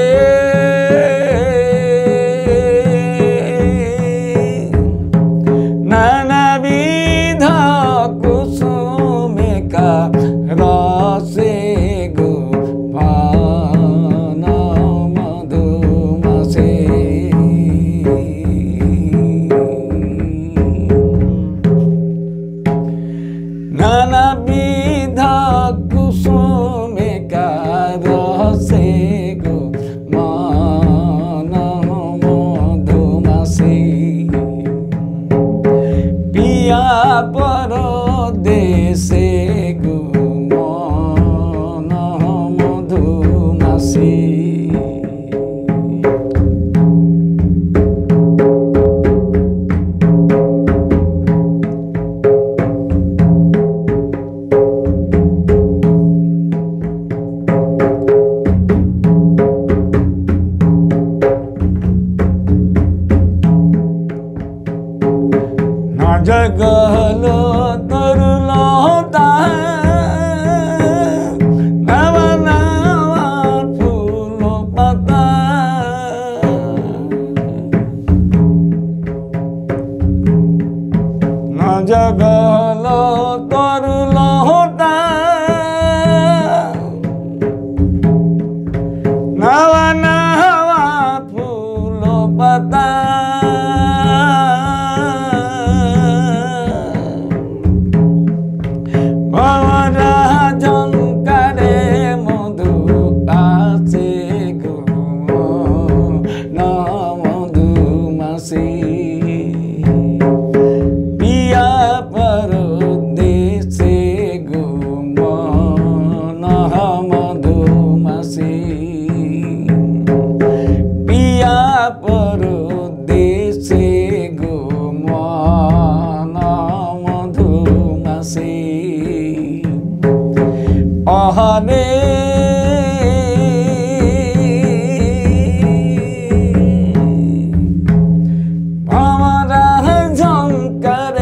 নানাবিধ কুসুমেকা রসে গো মন মধুমাসে নানাবিধ কুসুমেকা রসে গো মন মধুমাসে পিয়া পরদেশে গো মন মধুমাসে জগলো তরুল নাবা নাবা ফুল পাতা না জগলো তরুল নাবা নাবা ফুল পাতা অহনে আমরা ঝঙ্কার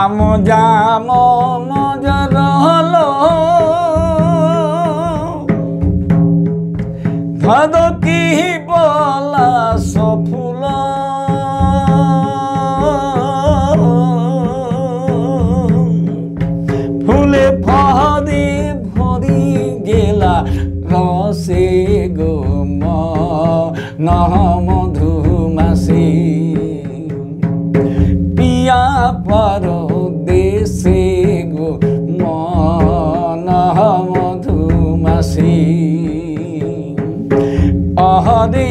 আম জাম মজর হলো ভাদ কি পলাশ ফুল ফুলে ভরি ভরি গেলা রসে গো মধুমাসি পিয়া পরদেশে গো মধুমাসি অহরে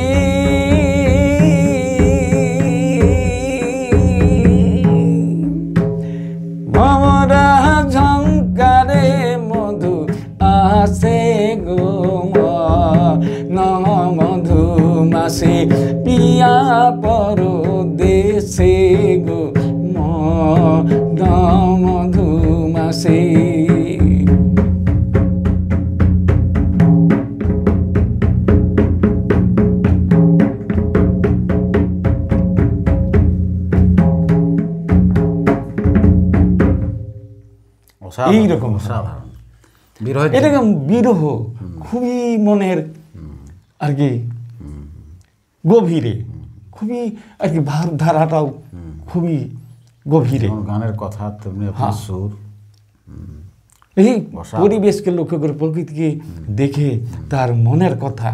ভমরা ঝঙ্কারে মধু আসে গো মধুমাসি পিয়া পরদেশে গো মধুমাসি। এইরকম এরকম বিরহ খুবই মনের আর কি গভীরে, খুবই আর কি ভাবধারাটাও খুবই গভীরে। গানের কথা তেমনি আপনার সুর, এই পরিবেশকে লক্ষ্য করে, প্রকৃতিকে দেখে তার মনের কথা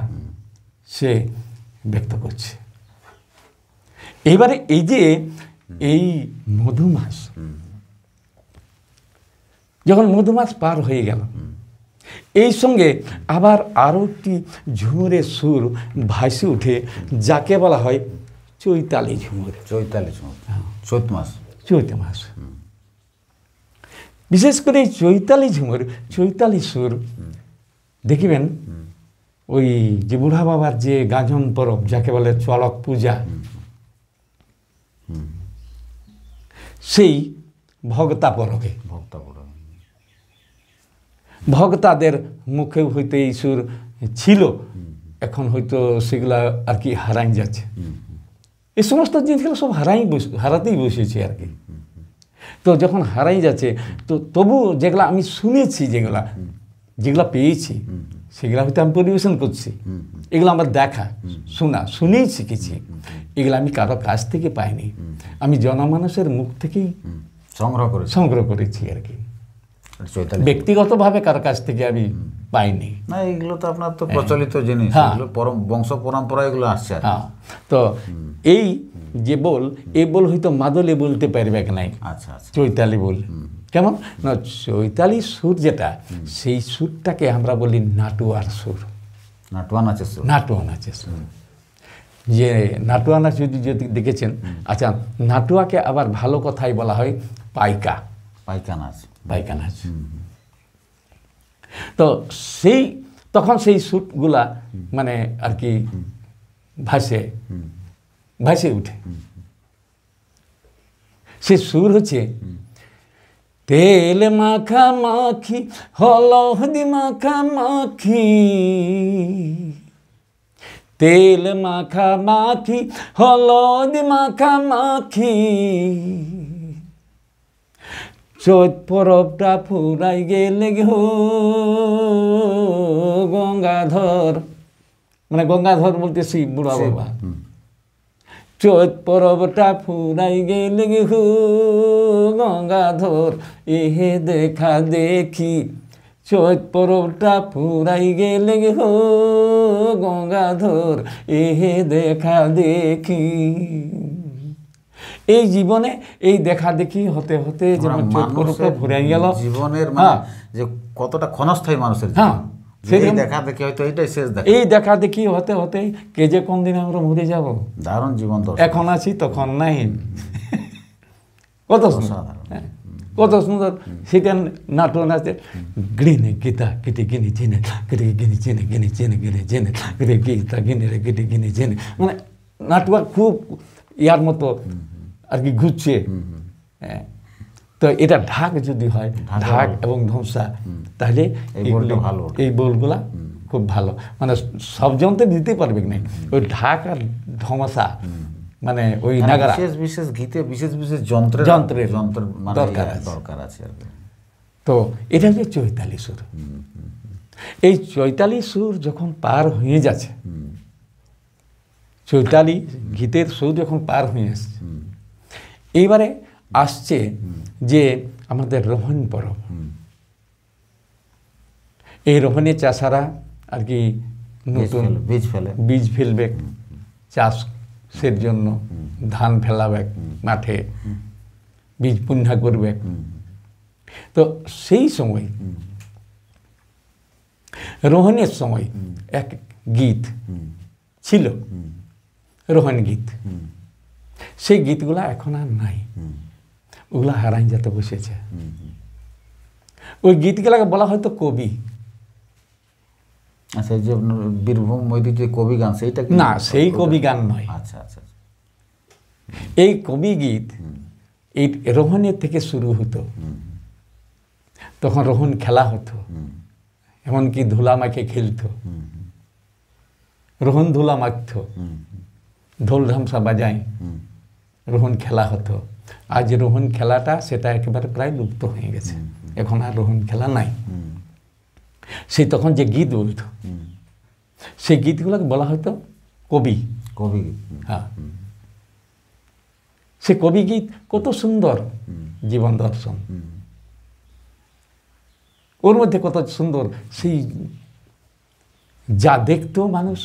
সে ব্যক্ত করছে। এবারে এই যে এই মধুমাস, যখন মধুমাস পার হয়ে গেল, এই সঙ্গে আবার আরও একটি ঝুমুরের সুর ভাসে উঠে, যাকে বলা হয় চৈতালি ঝুমুর। চৈতালি ঝুমুর, চৈত মাস, চৈত মাস। বিশেষ করে এই চৈতালি ঝুমুর, চৈতালি সুর দেখিবেন ওই যে বুড়া বাবার যে গাজন পরব, যাকে বলে চলক পূজা, সেই ভক্তা পরবে, ভক্তাদের মুখে হইতে এই সুর ছিল, এখন হয়তো সেগুলা আর কি হারাই যাচ্ছে। এই সমস্ত জিনিসগুলো সব হারাতেই বসেছে আর কি। তো যখন হারাই যাচ্ছে, তো তবু যেগুলা আমি শুনেছি, যেগুলা পেয়েছি, সেগুলা হয়তো আমি পরিবেশন করছি। এগুলো আমার দেখা শুনেই শিখেছি। এগুলো আমি কারো কাছ থেকে পাইনি, আমি জনমানুষের মুখ থেকেই সংগ্রহ করেছি আর কি। ব্যক্তিগতভাবে কারো কাছ থেকে আমি পাইনি। না, এগুলো তো আপনার তো প্রচলিত জিনিস, বংশ পরম্পরা এগুলো আসছে। তো এই যে বল, এই বল হয়তো মাদলে বলতে পারবে নাই। আচ্ছা আচ্ছা, চৈতালি বল কেমন না, চৈতালি সুর যেটা, সেই সুরটাকে আমরা বলি নাটুয়ার সুর, নাটুয়া নাচের সুর, নাটুয়া নাচের সুর। যে নাটুয়া নাচ যদি দেখেছেন, আচ্ছা, নাটুয়াকে আবার ভালো কথাই বলা হয় পাইকা, পাইকা নাচ, পাইকা নাচ। তো সেই তখন সেই সুরগুলা মানে আর কি ভাসে উঠে। সে সুর হচ্ছে তেল মাখা মাখি, হলদি মাখা মাখি, তেল মাখা মাখি, হলদি মাখা মাখি, চৈত পরবটা ফুরাই গেলে গো গঙ্গাধর, মানে গঙ্গাধর বলতেছি বুড়া বাবা। চৈত পরবটা ফুরাই গেলে গো গঙ্গাধর, এহে দেখা দেখি, চৈত পরবটা ফুরাই গেলে গো গঙ্গাধর, এহে দেখা দেখি। এই জীবনে এই দেখা দেখি হতে হতে যেমন চৈত পরবটা ফুরাই গেল, জীবনের যে কতটা ক্ষণস্থায়ী মানুষের, এই দেখা দেখি হয়তো এটাই শেষ দেখা। এই দেখা দেখি হতে হতে কে যে কোন দিন আমরা মরে যাব। দারুণ জীবন, এখন আছি তখন নাই। কত সুন্দর, কত সুন্দর সেটা নাটক নাচে। গিনে গীতা কেটে গিনে জেনে, কেটে গিনে জেনে, গিনে জেনে গিনে জেনে, কেটে গীতা গিনে রে কেটে গিনে জেনে, মানে নাটক খুব ইয়ার মতো আর কি ঘুরছে। তো এটা ঢাক যদি হয়, ঢাক এবং ধমসা, তাহলে এই বোলগুলা খুব ভালো, মানে সব জনতে দিতে পারবে না। ওই ঢাক আর ধমসা মানে ওই মানে নাগারা বিশেষ বিশেষ গীতে বিশেষ বিশেষ যন্ত্রের মানে দরকার আছে। দরকার আছে আর কি। তো এটা হচ্ছে চৈতালি সুর। এই চৈতালি সুর যখন পার হয়ে যাচ্ছে, চৈতালি গীতের সুর যখন পার হয়ে আসছে, এইবারে আসছে যে আমাদের রোহন পরব। এই রোহনে চাষারা আর কি নতুন বীজ ফেলবে, চাষের জন্য ধান ফেলাবে মাঠে, বীজ পুণ্যা করবে। তো সেই সময় রোহনের সময় এক গীত ছিল, রোহন গীত। সেই গীতগুলা এখন আর নাই, ওগুলা হারাই যেতে বসেছে। ওই গীতগুলাকে বলা হয়তো কবি। আচ্ছা, যে বীরভূম মৈত্রী যে কবি গান, সেইটা না, সেই কবি গান নয়। আচ্ছা আচ্ছা, এই কবি গীত এই রোহনের থেকে শুরু হতো। তখন রোহন খেলা হতো, এমনকি ধুলা মাখে খেলতো, রোহন ধুলা মাখত, ঢোল ধামসা বাজায় রোহন খেলা হতো। আজ রোহন খেলাটা সেটা একেবারে প্রায় লুপ্ত হয়ে গেছে, এখন আর রোহন খেলা নাই। সেই তখন যে গীত বলতো, সেই গীতগুলোকে বলা হয়তো কবি কবি। হ্যাঁ, সে কবি গীত কত সুন্দর জীবন দর্শন, ওর মধ্যে কত সুন্দর সেই যা দেখতো মানুষ,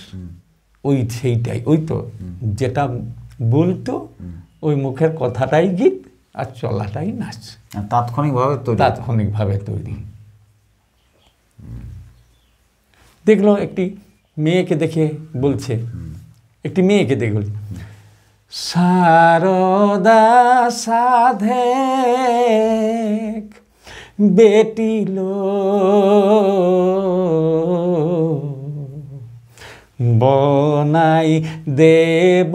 ওই সেইটাই, ওই তো যেটা বলতো ওই মুখের কথাটাই গীত আর চলাটাই নাচ, তাৎক্ষণিকভাবে তৈরি। দেখলো একটি মেয়েকে দেখে বলছে, একটি মেয়েকে দেখে বলছে, শারদা সাধে বেটিল বনাই দেব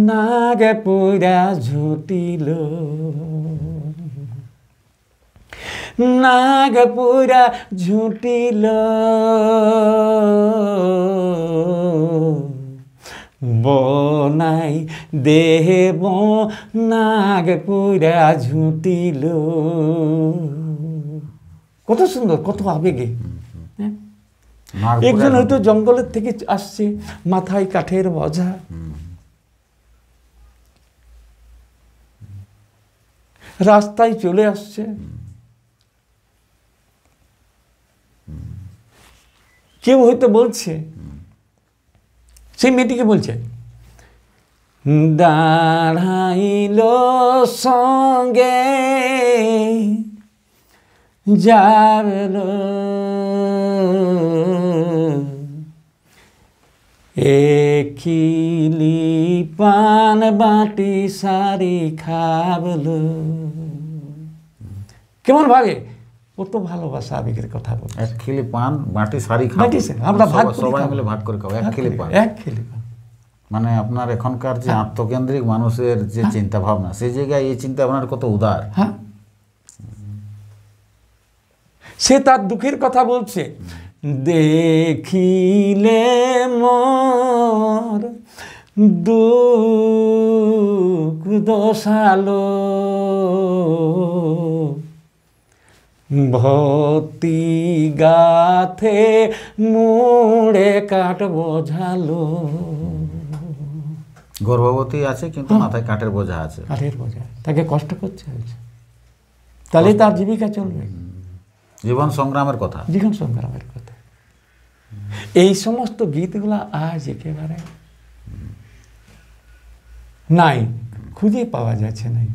নাগে পুরা ঝুটিল, নাগ পুরা ঝুটিল বনাই দেব নাগ পুরা ঝুটিল। কত সুন্দর, কত আবেগে। একজন হয়তো জঙ্গলের থেকে আসছে, মাথায় কাঠের বোঝা, রাস্তায় চলে আসছে, কেউ হয়তো বলছে, সেই মেয়েটিকে বলছে, দাঁড়াইল সঙ্গে যাবেল এখিলি পান বাটি সারি খাবল। কেমন ভাবে, কত ভালোবাসা আবেগের কথা বলছে। এক খিলি পান বাটি সারি খাবো, আমরা সবাই মিলে ভাগ করে খাবো এক খিলি পান। এক খিলি পান মানে আপনার এখনকার যে আত্মকেন্দ্রিক মানুষের যে চিন্তা ভাবনা, সেই জায়গায় এই চিন্তা ভাবনার কত উদার। হ্যাঁ, সে তার দুঃখের কথা বলছে, দেখিলে মোর দুঃখ দশালো ভক্তি গাথে মুড়ে কাঠ বোঝালো। গর্ভবতী আছে কিন্তু মাথায় কাঠের বোঝা আছে, কাঠের বোঝা, তাকে কষ্ট করতে হয়েছে, তাহলে তার জীবিকা চলবে। জীবন সংগ্রামের কথা, জীবন সংগ্রামের কথা। এই সমস্ত গীতগুলা আজ একেবারে নাই, খুঁজে পাওয়া যাচ্ছে নাই,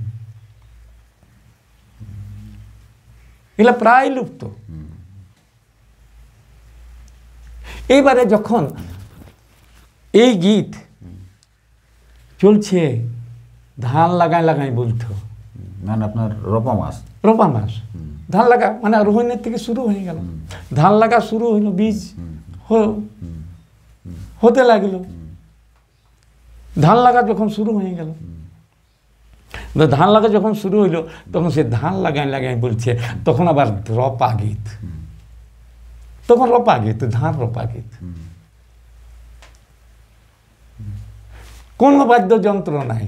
এগুলা প্রায় লুপ্ত। এইবারে যখন এই গীত চলছে, ধান লাগাই লাগাই বলতো, মানে আপনার রোপা মাস, রোপা মাস, ধান লাগা মানে রোহিণের থেকে শুরু হয়ে গেল, ধান লাগা শুরু হইলো, বীজ হতে লাগলো, ধান লাগা যখন শুরু হয়ে গেল, ধান লাগা যখন শুরু হইলো, তখন সে ধান লাগাই লাগাই বলছে, তখন আবার রপা গীত, তখন রপা গীত, ধান রপা গীত। কোনো বাদ্যযন্ত্র নাই।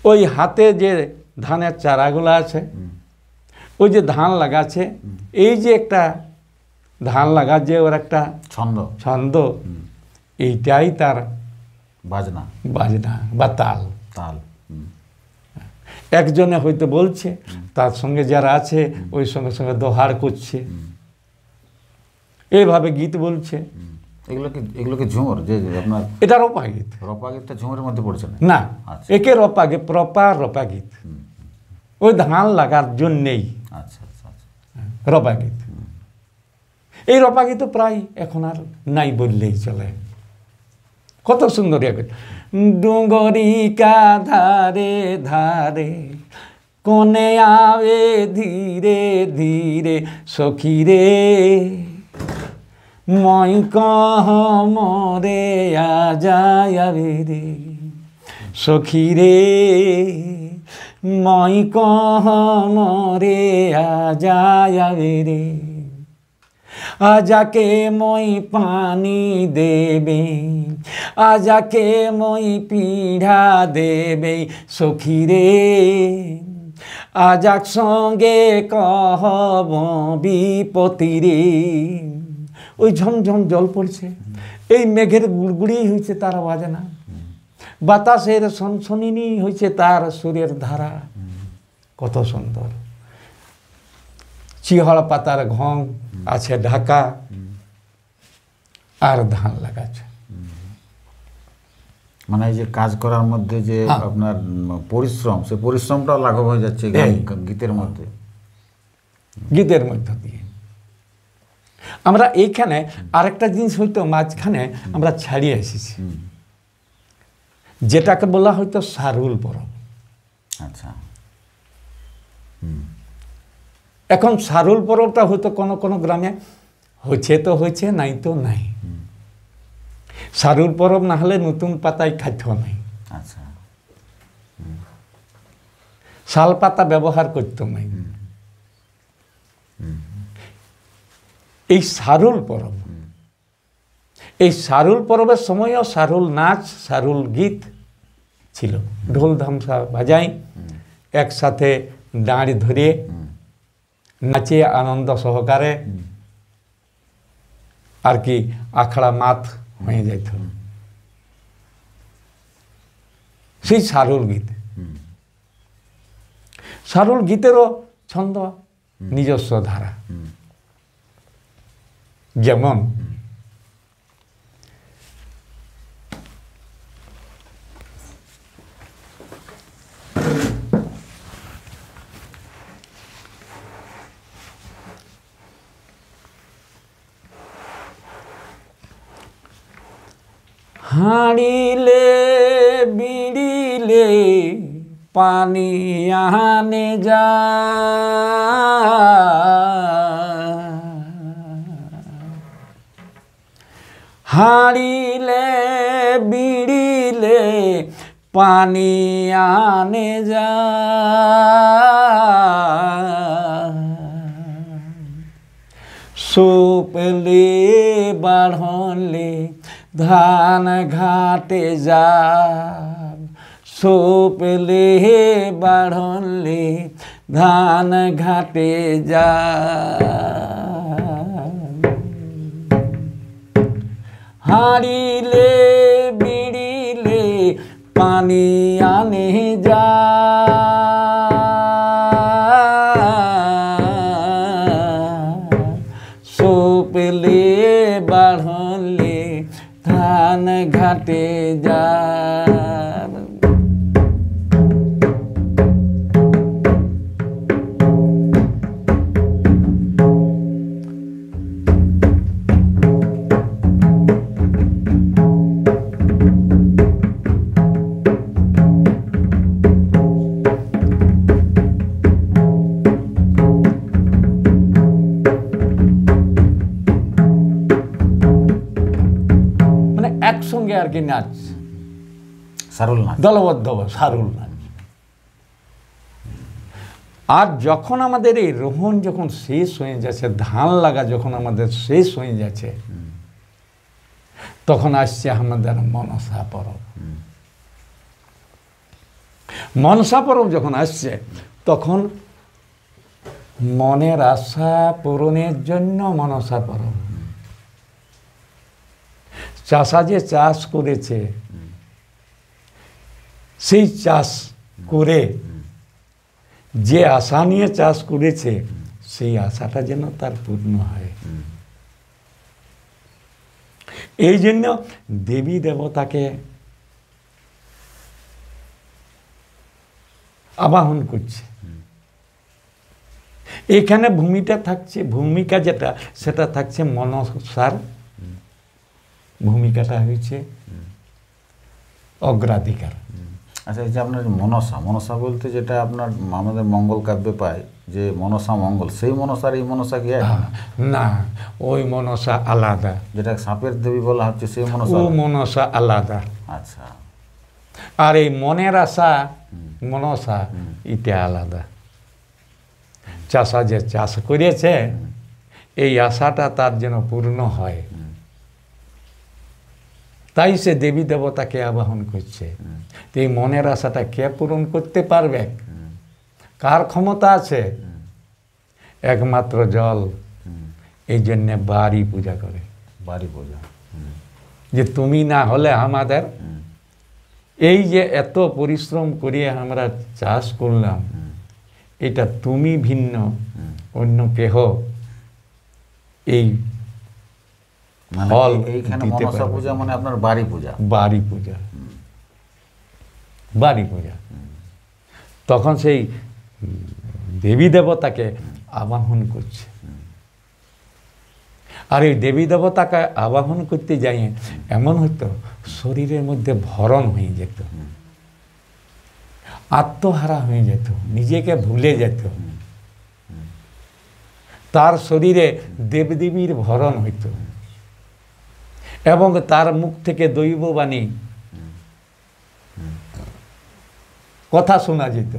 ওই হাতে যে ধানের চারাগুলো আছে, ওই যে ধান লাগাচ্ছে, এই যে একটা ধান লাগা যে ওর একটা ছন্দ, এইটাই তার বাজনা বা তাল। একজনে হয়তো বলছে, তার সঙ্গে যারা আছে ওই সঙ্গে সঙ্গে দোহার করছে, এইভাবে গীত বলছে। এগুলো কি ঝুমুর? যে আপনার এটা রপা গীত। রপা গীতটা ঝুমুরের মধ্যে পড়ছে না? না, একে রপা গীত, প্রপার রপা গীত, ওই ধান লাগার জন্যেই রপা গীত। এই রপা গীত প্রায় এখন আর নাই বললেই চলে। কত সুন্দর ডুঙ্গরিকা ধারে ধারে কোনে আবে ধীরে ধীরে সখী রে, মই কহ মরে আজায়াবে রে সখী রে, মই কহ মরে আজায়াবে রে, আজাকে মই পানি দেবে, আজাকে মই পিঠা দেবে সখী রে, আজাক সঙ্গে কহব বিপত্তি রে। ওই ঝমঝম জল পড়ছে, এই মেঘের গুড়গুড়ি হয়েছে তার বাজনা, বাতাসের সনসনিনি হয়েছে তার সুরের ধারা। কত সুন্দর। চিহড় পাতার ঘং আছে ঢাকা, আর ধান লাগাচ্ছে। মানে এই যে কাজ করার মধ্যে যে আপনার পরিশ্রম, সেই পরিশ্রমটাও লাঘব হয়ে যাচ্ছে গীতের মধ্যে, গীতের মধ্য দিয়ে। আমরা এইখানে আরেকটা জিনিস হয়তো মাঝখানে আমরা ছাড়িয়ে এসেছি, যেটাকে বলা হয়তো সারুল পরব। আচ্ছা, এখন সারুল পরবটা হয়তো কোনো কোনো গ্রামে হয়েছে তো হয়েছে, নাই তো নাই। সারুল পরব না হলে নতুন পাতায় খাদ্য নাই। আচ্ছা, শাল পাতা ব্যবহার করতো নাই। এই সারুল পরব, এই সারুল পরবের সময়ও সারুল নাচ, সারুল গীত ছিল। ঢোল ধামসা বাজাই, একসাথে দাঁড়ি ধরে নাচে আনন্দ সহকারে আর কি আখড়া মাত হয়ে যেত। সেই সারুল গীত, সারুল গীতেরও ছন্দ নিজস্ব ধারা। যেমন হাঁড়িলে বিড়িলে পানি আনে যা, হাঁড়িলে বিড়িলে পানি আনে যা, সুপলে বাড়লে ধান ঘাটে যা, সুপলে বাড়লে ধান ঘাটে যা, হাঁড়িলে বিড়িলে পানি আনে যা, সুপলে বাড়লে ধান ঘাটে যা। একসঙ্গে আর কি নাচ, সারুল নাচ, দলবদ্ধ সারুল নাচ। আর যখন আমাদের এই রোহন যখন শেষ হয়ে যাচ্ছে, ধান লাগা যখন আমাদের শেষ হয়ে যাচ্ছে, তখন আসছে আমাদের মনসা পরব। মনসা পরব যখন আসছে তখন মনের আশা পূরণের জন্য মনসা পরব। চাষা যে চাষ করেছে, সেই চাষ করে যে আশা নিয়ে চাষ করেছে, সেই আশাটা যেন তার পূর্ণ হয়, এই জন্য দেবী দেবতাকে আবাহন করছে। এখানে ভূমিকা যেটা সেটা থাকছে মনসার ভূমিকাটা হয়েছে অগ্রাধিকার। আচ্ছা, এই যে আপনার মনসা বলতে যেটা আপনার আমাদের মঙ্গল কাব্যে পায় যে মনসা মঙ্গল, সেই মনসার এই মনসা কি এক? না, ওই মনসা আলাদা। যেটা সাপের দেবী বলা হচ্ছে সেই মনসা? ও মনসা আলাদা। আচ্ছা। আর এই মনের আশা মনসা এটা আলাদা। চাষা যে চাষ করেছে, এই আশাটা তার যেন পূর্ণ হয়, তাই সে দেবী দেবতাকে আবাহন করছে। তো এই মনের আশাটা কে পূরণ করতে পারবে? কার ক্ষমতা আছে? একমাত্র জল। এই জন্যে বাড়ি পূজা করে। বাড়ি পূজা, যে তুমি না হলে আমাদের এই যে এত পরিশ্রম করিয়ে আমরা চাষ করলাম, এটা তুমি ভিন্ন অন্য কেহ এই ফল এইখানে দিতে মনসা পারবে পূজা না। মানে আপনার বাড়ি পূজা। বাড়ি পূজা, বাড়ি পূজা। তখন সেই দেবী দেবতাকে আবাহন করছে। আর এই দেবী দেবতাকে আবাহন করতে যাই এমন হতো শরীরের মধ্যে ভরণ হয়ে যেত, আত্মহারা হয়ে যেত, নিজেকে ভুলে যেত। তার শরীরে দেবদেবীর ভরণ হইত এবং তার মুখ থেকে দৈববাণী কথা শোনা যেত।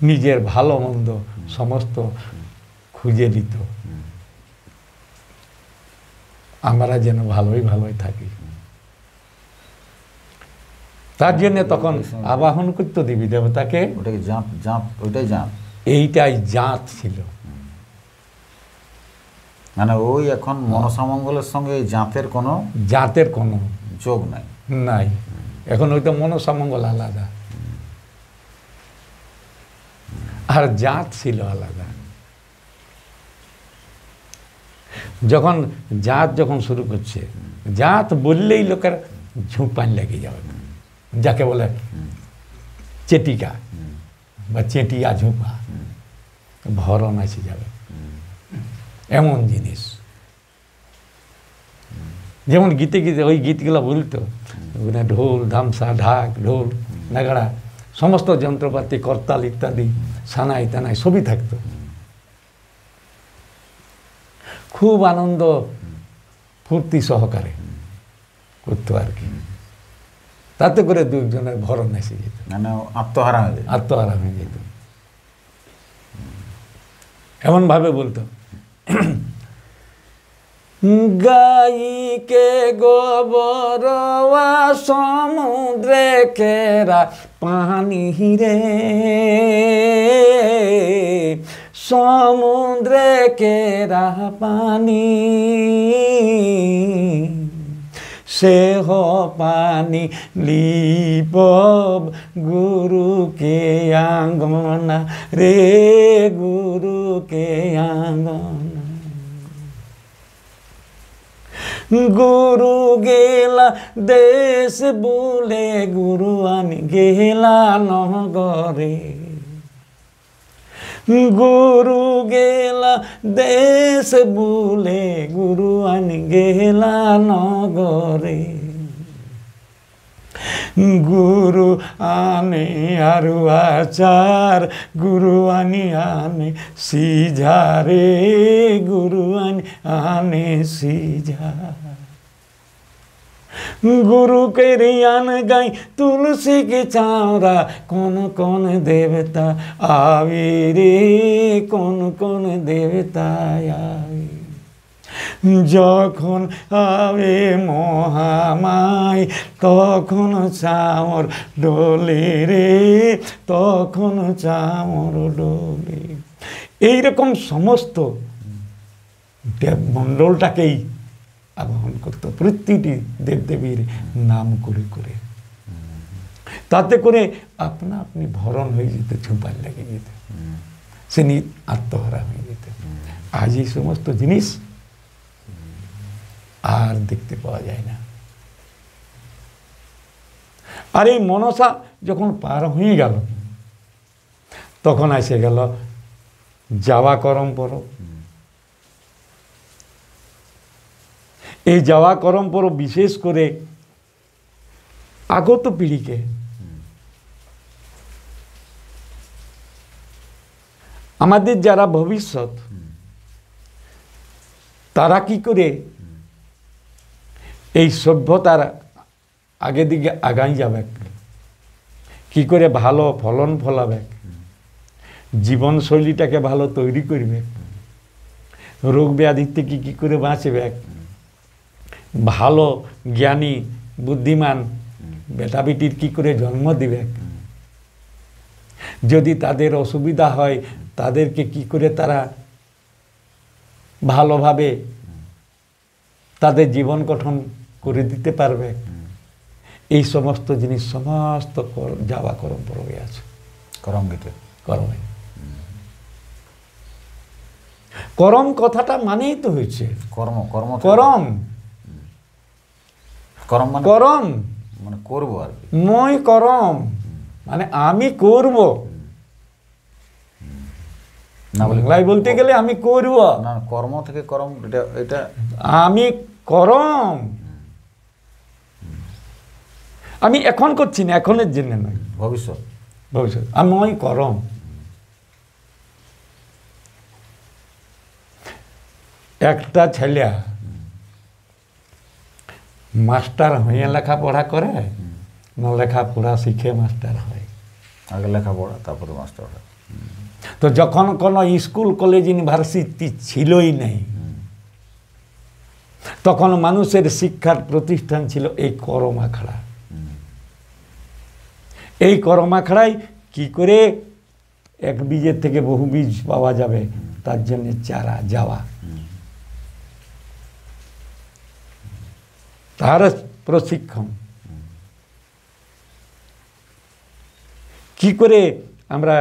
নিজের ভালো মন্দ সমস্ত খুঁজে দিত, আমরা যেন ভালোই থাকি। তার জন্য তখন আবাহন করতো দেবী দেবতাকে। ওটাকে জাঁত, ওইটাই জাঁত। এইটাই জাঁত ছিল। মানে ওই এখন মনসা মঙ্গলের সঙ্গে এই জাঁতের কোনো যোগ নাই। এখন ওইটা মনসা মঙ্গল আলাদা, আর জাঁত ছিল আলাদা। যখন শুরু করছে, জাঁত বললেই লোকের ঝুঁপান লেগে যাবে, যাকে বলে চেটিকা বা চেটিয়া ঝুঁপা, ভরণ এসে যাবে এমন জিনিস। যেমন গীতে ওই গীতগুলো বলতো, ঢোল ধামসা ঢাক ঢোল নাগাড়া সমস্ত যন্ত্রপাতি করতাল ইত্যাদি সানাই টানাই সবই থাকতো। খুব আনন্দ ফুর্তি সহকারে করতো আর কি। তাতে করে দুজনের ভরণ এসে যেত, মানে আত্মহারা হয়ে যেত। এমন ভাবে বলতো, গাইকে গোবর সমুদ্রে কেরা পানি রে, সমুদ্রে কেরা পানি, সে পানি লিপ গুরুকে আঙ্গনা রে, গুরুকে আঙ্গনা। গুরু গেলা দেশ বলে, গুরু আনি গেলা নগরে, গুরু গেলা দেশ বলে, গুরু আনি গেলা নগরে। গুরু আনে আরু আচার, গুরু আনে সিঝারে, গুরু আনে সিঝা। गुरु के रियान गाई तुलसी के चावरा, कौन कौन देवता आवे रे, कौन कौन देवता आवे। যখন হবে মহামায় তখন চামর ডোলে রে, তখন চামর ডোলে। এইরকম সমস্ত দেবমণ্ডলটাকেই আবাহন করতো, প্রতিটি দেবদেবীর নাম করে করে। তাতে করে আপনা আপনি ভরণ হয়ে যেত, ঝুঁপার লেগে যেত, সে আত্মহারা হয়ে যেত। আজ এই সমস্ত জিনিস আর দেখতে পাওয়া যায় না। আর এই মনসা যখন পার হয়ে গেল, তখন এসে গেল যাওয়া করম পরব। এই যাওয়া করম পরব বিশেষ করে আগত পিঢ়িকে আমাদের যারা ভবিষ্যৎ, তারা কি করে এই সভ্যতার আগে দিকে আগাই যাবে, কি করে ভালো ফলন ফলাবে, জীবনশৈলীটাকে ভালো তৈরি করবে, রোগ ব্যাধি থেকে কি করে বাঁচবে, ভালো জ্ঞানী বুদ্ধিমান বেটা বেটির কি করে জন্ম দিবে, যদি তাদের অসুবিধা হয় তাদেরকে কি করে তারা ভালোভাবে তাদের জীবন গঠন করে দিতে পারবে, এই সমস্ত জিনিস সমস্ত যাওয়া করম পরবে আছে। করম গীতে করমে, করম কথাটা মানেই তো হয়েছে কর্ম, কর্ম করম, করম মানে করম মানে করবো আর কি। মই করম মানে আমি করব, না বলে বাংলায় বলতে গেলে আমি করব না, কর্ম থেকে করম, এটা এটা আমি করম, আমি এখন করছি না, এখনের জন্য নয়, ভবিষ্যৎ। ভবিষ্যৎ আমি করম। একটা ছেলে মাস্টার হয়ে লেখাপড়া করে না লেখাপড়া শিখে মাস্টার হয়? আগে লেখাপড়া তারপরে মাস্টার হয়। তো যখন কোনো স্কুল কলেজ ইউনিভার্সিটি ছিলই নেই, তখন মানুষের শিক্ষার প্রতিষ্ঠান ছিল এই করম আখড়া। এই করম আখড়ায় কি করে এক বীজের থেকে বহু বীজ পাওয়া যাবে তার জন্য চারা যাওয়া, তার প্রশিক্ষণ। কি করে আমরা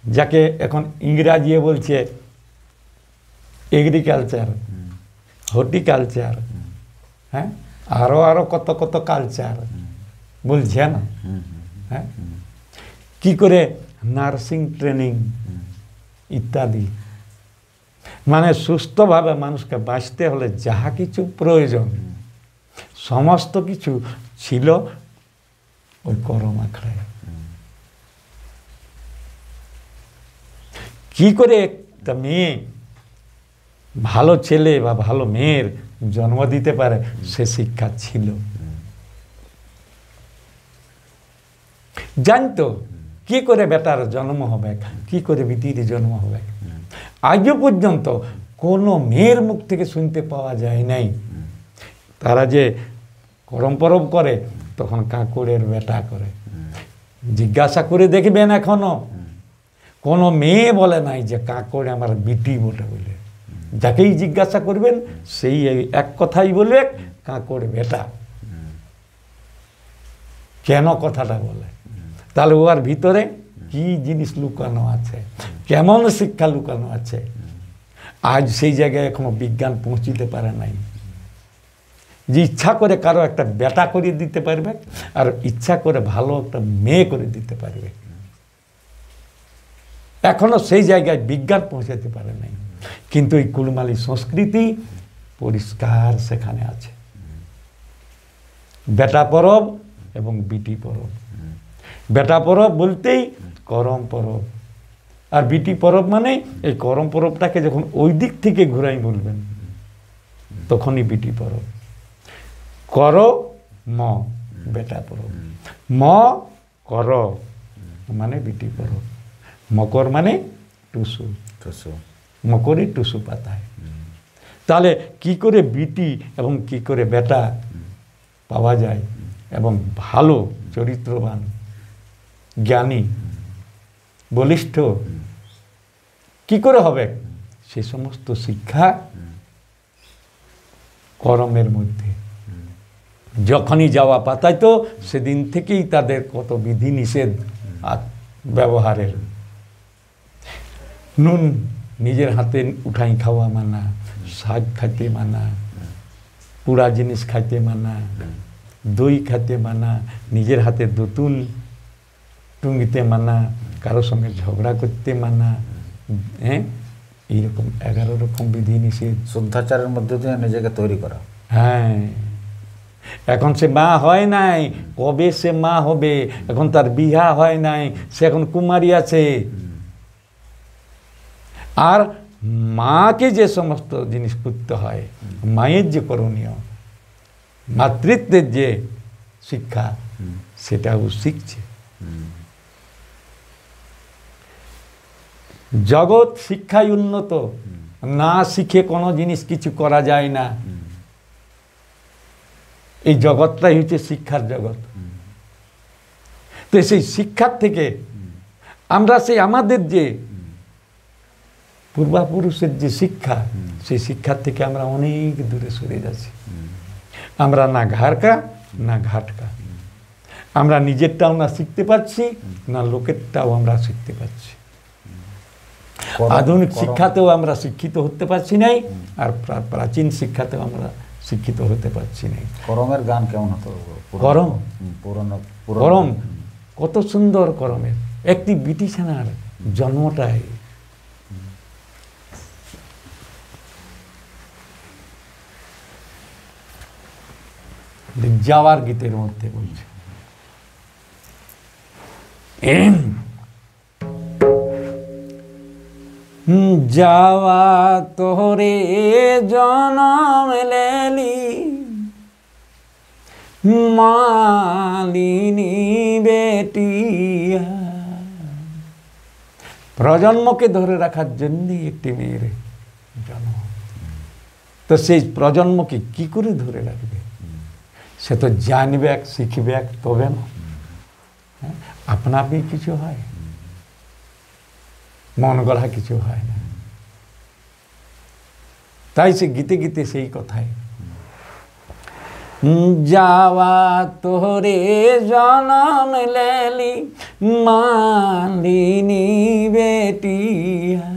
যাকে এখন ইংরাজি বলছে এগ্রিকালচার, হর্টিকালচার, হ্যাঁ আরো আরো কত কত কালচার বলছে না, হ্যাঁ কি করে নার্সিং ট্রেনিং ইত্যাদি, মানে সুস্থভাবে মানুষকে বাঁচতে হলে যাহা কিছু প্রয়োজন সমস্ত কিছু ছিল ওই করম আখড়ায়। কি করে একটা মেয়ে ভালো ছেলে বা ভালো মেয়ের জন্ম দিতে পারে সে শিক্ষা ছিল, জানতো কি করে বেটার জন্ম হবে, কি করে বিটির জন্ম হবে। আজও পর্যন্ত কোনো মেয়ের মুখ থেকে শুনতে পাওয়া যায় নাই তারা যে করম পরব করে তখন কাকুরের বেটা করে। জিজ্ঞাসা করে দেখবেন এখনো কোনো মেয়ে বলে নাই যে কাকুরে আমার বিটি বটে বলে। যাকেই জিজ্ঞাসা করবেন সেই এক কথাই বলবে কাকুর বেটা। কেন কথাটা বলে? তাহলে ওর ভিতরে কি জিনিস লুকানো আছে, কেমন শিক্ষা লুকানো আছে, আজ সেই জায়গায় এখনো বিজ্ঞান পৌঁছিতে পারে নাই। যে ইচ্ছা করে কারো একটা বেটা করে দিতে পারবে আর ইচ্ছা করে ভালো একটা মেয়ে করে দিতে পারবে, এখনো সেই জায়গায় বিজ্ঞান পৌঁছাতে পারে নাই। কিন্তু এই কুড়মালি সংস্কৃতি পরিষ্কার সেখানে আছে। বেটা পরব এবং বিটি পরব। বেটা পরব বলতেই করম পরব, আর বিটি পরব মানে এই করম পরবটাকে যখন ওই দিক থেকে ঘুরাই বলবেন তখনই বিটি পরব। কর ম বেটা পরব, ম কর মানে বিটি পরব, মকর মানে টুসু, টুসু মকরই টুসু পাতায়। তাহলে কি করে বিটি এবং কি করে বেটা পাওয়া যায় এবং ভালো চরিত্রবান জ্ঞানী বলিষ্ঠ কি করে হবে, সে সমস্ত শিক্ষা কর্মের মধ্যে। যখনই যাওয়া পাতায় তো সেদিন থেকেই তাদের কত বিধি নিষেধ ব্যবহারের। নুন নিজের হাতে উঠাই খাওয়া মানা, শাক খাইতে মানা, পুরা জিনিস খাইতে মানা, দই খাইতে মানা, নিজের হাতে দুতুন টুঙ্গিতে মানা, কারো সঙ্গে ঝগড়া করতে মানা, হ্যাঁ, এইরকম 11 রকম বিধি নিষেধ। শুদ্ধাচারের মধ্যে দিয়ে নিজেকে তৈরি করা। হ্যাঁ, এখন সে মা হয় নাই, কবে সে মা হবে, এখন তার বিবাহ হয় নাই, সে এখন কুমারী আছে। আর মাকে যে সমস্ত জিনিস করতে হয়, মায়ের যে করণীয়, মাতৃত্বের যে শিক্ষা, সেটাও শিখছে। জগৎ শিক্ষায় উন্নত, না শিখে কোনো জিনিস কিছু করা যায় না। এই জগৎটাই হচ্ছে শিক্ষার জগৎ। তো সেই শিক্ষার থেকে আমরা সেই আমাদের যে পূর্বাপুরুষের যে শিক্ষা, সেই শিক্ষার থেকে আমরা অনেক দূরে সরে যাচ্ছি। আমরা না ঘাড়কা না ঘাটকা, আমরা নিজেরটাও না শিখতে পারছি, না লোকেরটাও আমরা শিখতে পারছি। আধুনিক শিক্ষাতেও আমরা শিক্ষিত হতে পারছি নাই, আর প্রাচীন শিক্ষাতেও আমরা শিক্ষিত হতে পারছি নাই। করমের গান কেমন হতো? করম, পুরনো করম কত সুন্দর। করমের একটি বিটিছানার জন্মটাই যাওয়ার গীতের মধ্যে বলছে, যাওয়া তোরে জনম লেলি মালিনী বেটিয়া। প্রজন্মকে ধরে রাখার জন্যই একটি মেয়ের জন্ম। তো সেই প্রজন্মকে কি করে ধরে রাখবে? সে তো জানবে, শিখবে, তবে না আপনা আপনি কিছু হয়, মন গড়া কিছু হয় না। তাই সে গীতে গীতে সেই কথাই, যাওয়া তোরে জনম লেলি মালিনী বেটিয়া,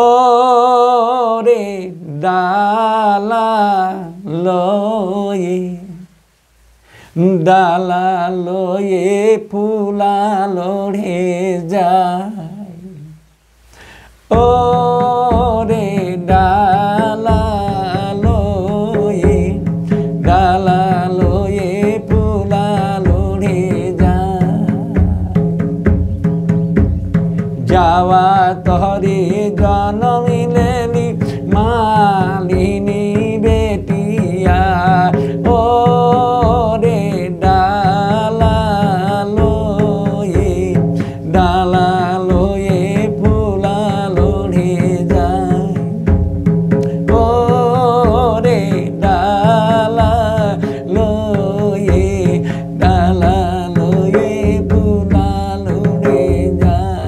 ও রে ডালা লয়ে, ডালা লয়ে ফুলা লড়ে যায়, ও রে ডালা লয়ে, ডালা লয়ে ফুলা লড়ে যায়, যাওয়া তহরে জনমি লেলি মালিনী বেটিয়া, ও রে ডালা লয়ে, ডালা লয়ে ফুলা লড়ে যায়, ও রে ডালা লয়ে, ডালা লয়ে ফুলা লড়ে যায়,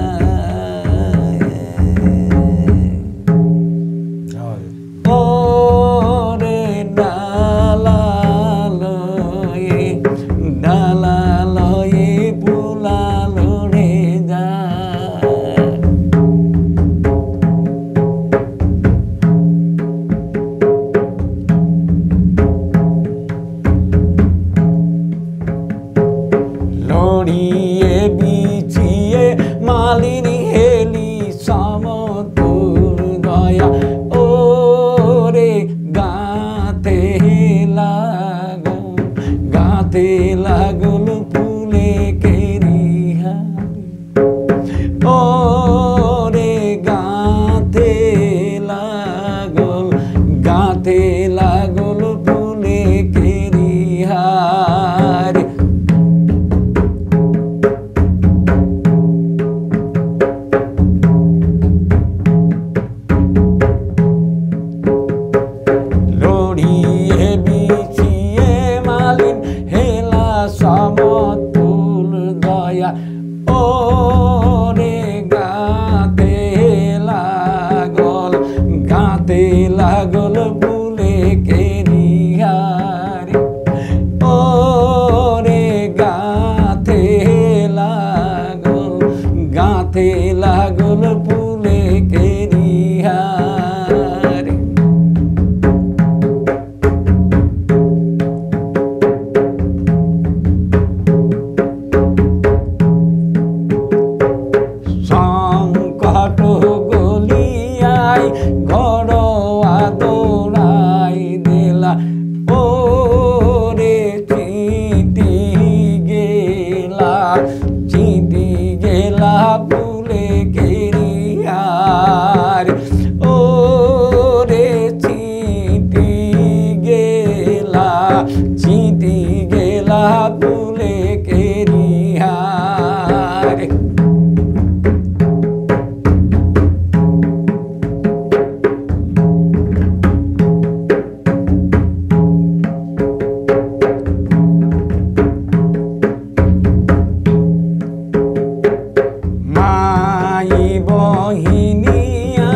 ও রে ডালা লয়ে, ডালা লয়ে ফুলা লড়ে যায়। লড়িয়ে বিছিয়ে মালিনী হেলি সমতুল দয়া, ও রে গাতে লাগুন, গাতে লাগুন ফুলে কেরিহারি, ও রে গাতে লাগুন, গাতে লাগুন ফুলে কেরিহারি, মাথে লাগল ফুলে কেরিহার। সংকট গলিয়ায় ঘরোয়া দৌড়াই দিলা ওরে চিতি গেলা ফুলে কেরিয়ার। ওরে চিতি গেলা ফুলে কেরিয়ার। বহিনিয়া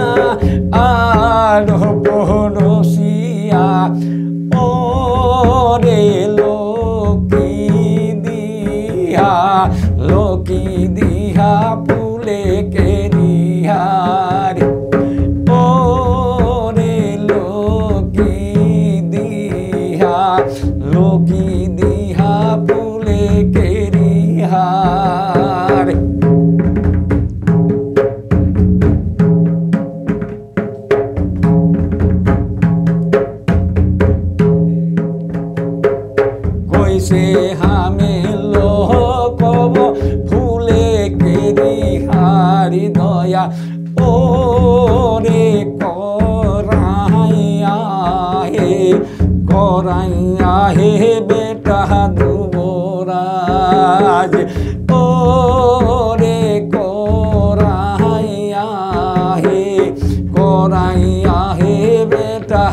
আর পড়শিয়া ওরে লোকি দিহা ফুলে কেরিহার। ওরে লোকি দিহা ফুলে কেরিহার। কইছে হামে লোকব ফুলে কেরিহার দয়া ওরে করাইয়া হে বেটা যুবরাজ। ওরে করাইয়া হে বেটা